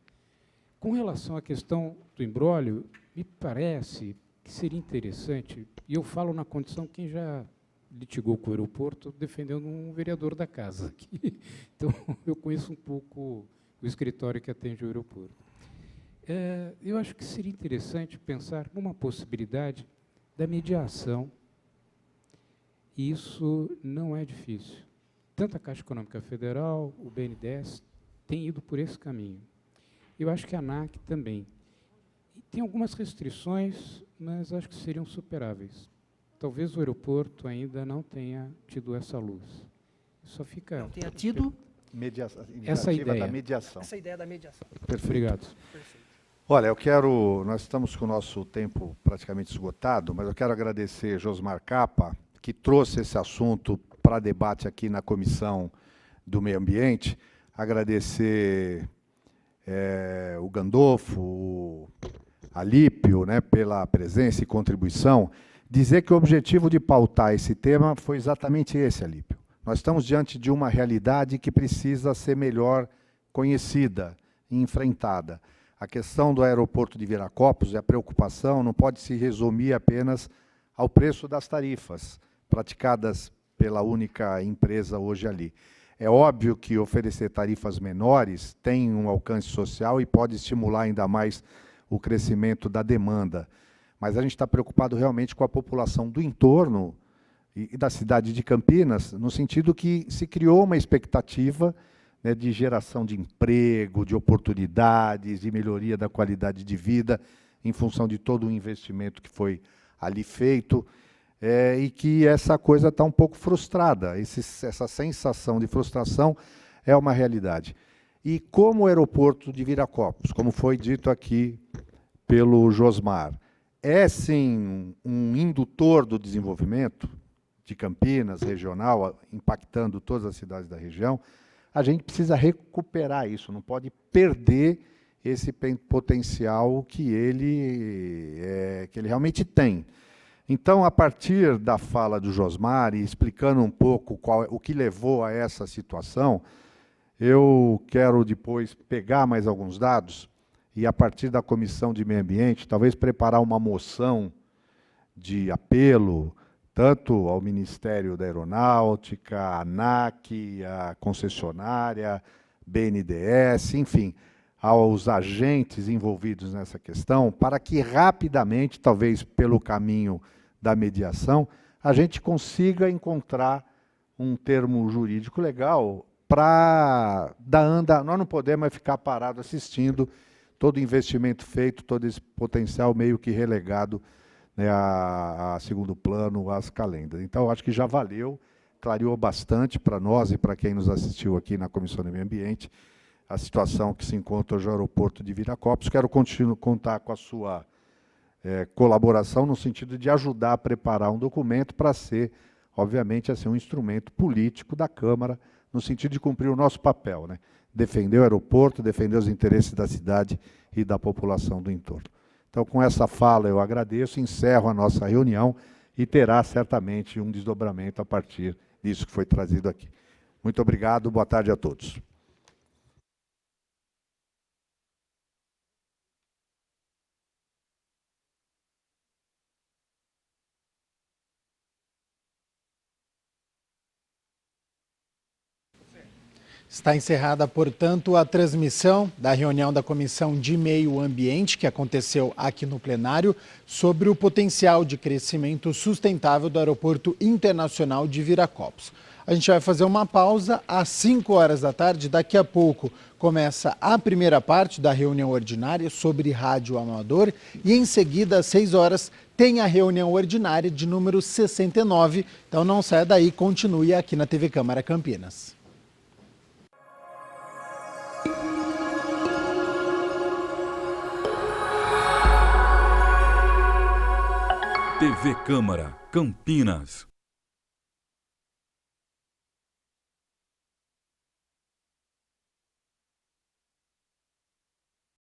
Com relação à questão do imbróglio, me parece que seria interessante, e eu falo na condição quem já litigou com o aeroporto, defendendo um vereador da casa aqui. Então, eu conheço um pouco o escritório que atende o aeroporto. Eu acho que seria interessante pensar numa possibilidade da mediação. Isso não é difícil. Tanto a Caixa Econômica Federal, o BNDES, têm ido por esse caminho. Eu acho que a ANAC também. E tem algumas restrições, mas acho que seriam superáveis. Talvez o aeroporto ainda não tenha tido essa luz. Só fica... Não tenha tido... Essa ideia. Da mediação. Essa ideia da mediação. Perfeito. Obrigado. Perfeito. Olha, nós estamos com o nosso tempo praticamente esgotado, mas eu quero agradecer Josmar Capa, que trouxe esse assunto para debate aqui na Comissão do Meio Ambiente. Agradecer o Gandolfo, o Alípio, né, pela presença e contribuição. Dizer que o objetivo de pautar esse tema foi exatamente esse, Alípio. Nós estamos diante de uma realidade que precisa ser melhor conhecida e enfrentada. A questão do aeroporto de Viracopos, a preocupação não pode se resumir apenas ao preço das tarifas praticadas pela única empresa hoje ali. É óbvio que oferecer tarifas menores tem um alcance social e pode estimular ainda mais o crescimento da demanda. Mas a gente está preocupado realmente com a população do entorno e da cidade de Campinas, no sentido que se criou uma expectativa, né, de geração de emprego, de oportunidades, de melhoria da qualidade de vida, em função de todo o investimento que foi ali feito, e que essa coisa está um pouco frustrada. Essa sensação de frustração é uma realidade. E como o aeroporto de Viracopos, como foi dito aqui pelo Josmar, é sim um indutor do desenvolvimento de Campinas, regional, impactando todas as cidades da região, a gente precisa recuperar isso, não pode perder esse potencial que ele realmente tem. Então, a partir da fala do Josmar, e explicando um pouco o que levou a essa situação, eu quero depois pegar mais alguns dados e, a partir da Comissão de Meio Ambiente, talvez preparar uma moção de apelo tanto ao Ministério da Aeronáutica, a ANAC, a concessionária, BNDES, enfim, aos agentes envolvidos nessa questão, para que rapidamente, talvez pelo caminho da mediação, a gente consiga encontrar um termo jurídico legal para dar anda. Nós não podemos ficar parados assistindo todo o investimento feito, todo esse potencial meio que relegado, né, a segundo plano, às calendas. Então, acho que já valeu, clareou bastante para nós e para quem nos assistiu aqui na Comissão do Meio Ambiente, a situação que se encontra hoje no aeroporto de Viracopos. Quero contar com a sua colaboração no sentido de ajudar a preparar um documento para ser, obviamente, assim, um instrumento político da Câmara, no sentido de cumprir o nosso papel, né? Defender o aeroporto, defender os interesses da cidade e da população do entorno. Então, com essa fala, eu agradeço, encerro a nossa reunião e terá certamente um desdobramento a partir disso que foi trazido aqui. Muito obrigado, boa tarde a todos. Está encerrada, portanto, a transmissão da reunião da Comissão de Meio Ambiente, que aconteceu aqui no plenário, sobre o potencial de crescimento sustentável do Aeroporto Internacional de Viracopos. A gente vai fazer uma pausa às 5 horas da tarde. Daqui a pouco começa a primeira parte da reunião ordinária sobre rádio amador e, em seguida, às 6 horas, tem a reunião ordinária de número 69. Então, não saia daí, continue aqui na TV Câmara Campinas. TV Câmara Campinas.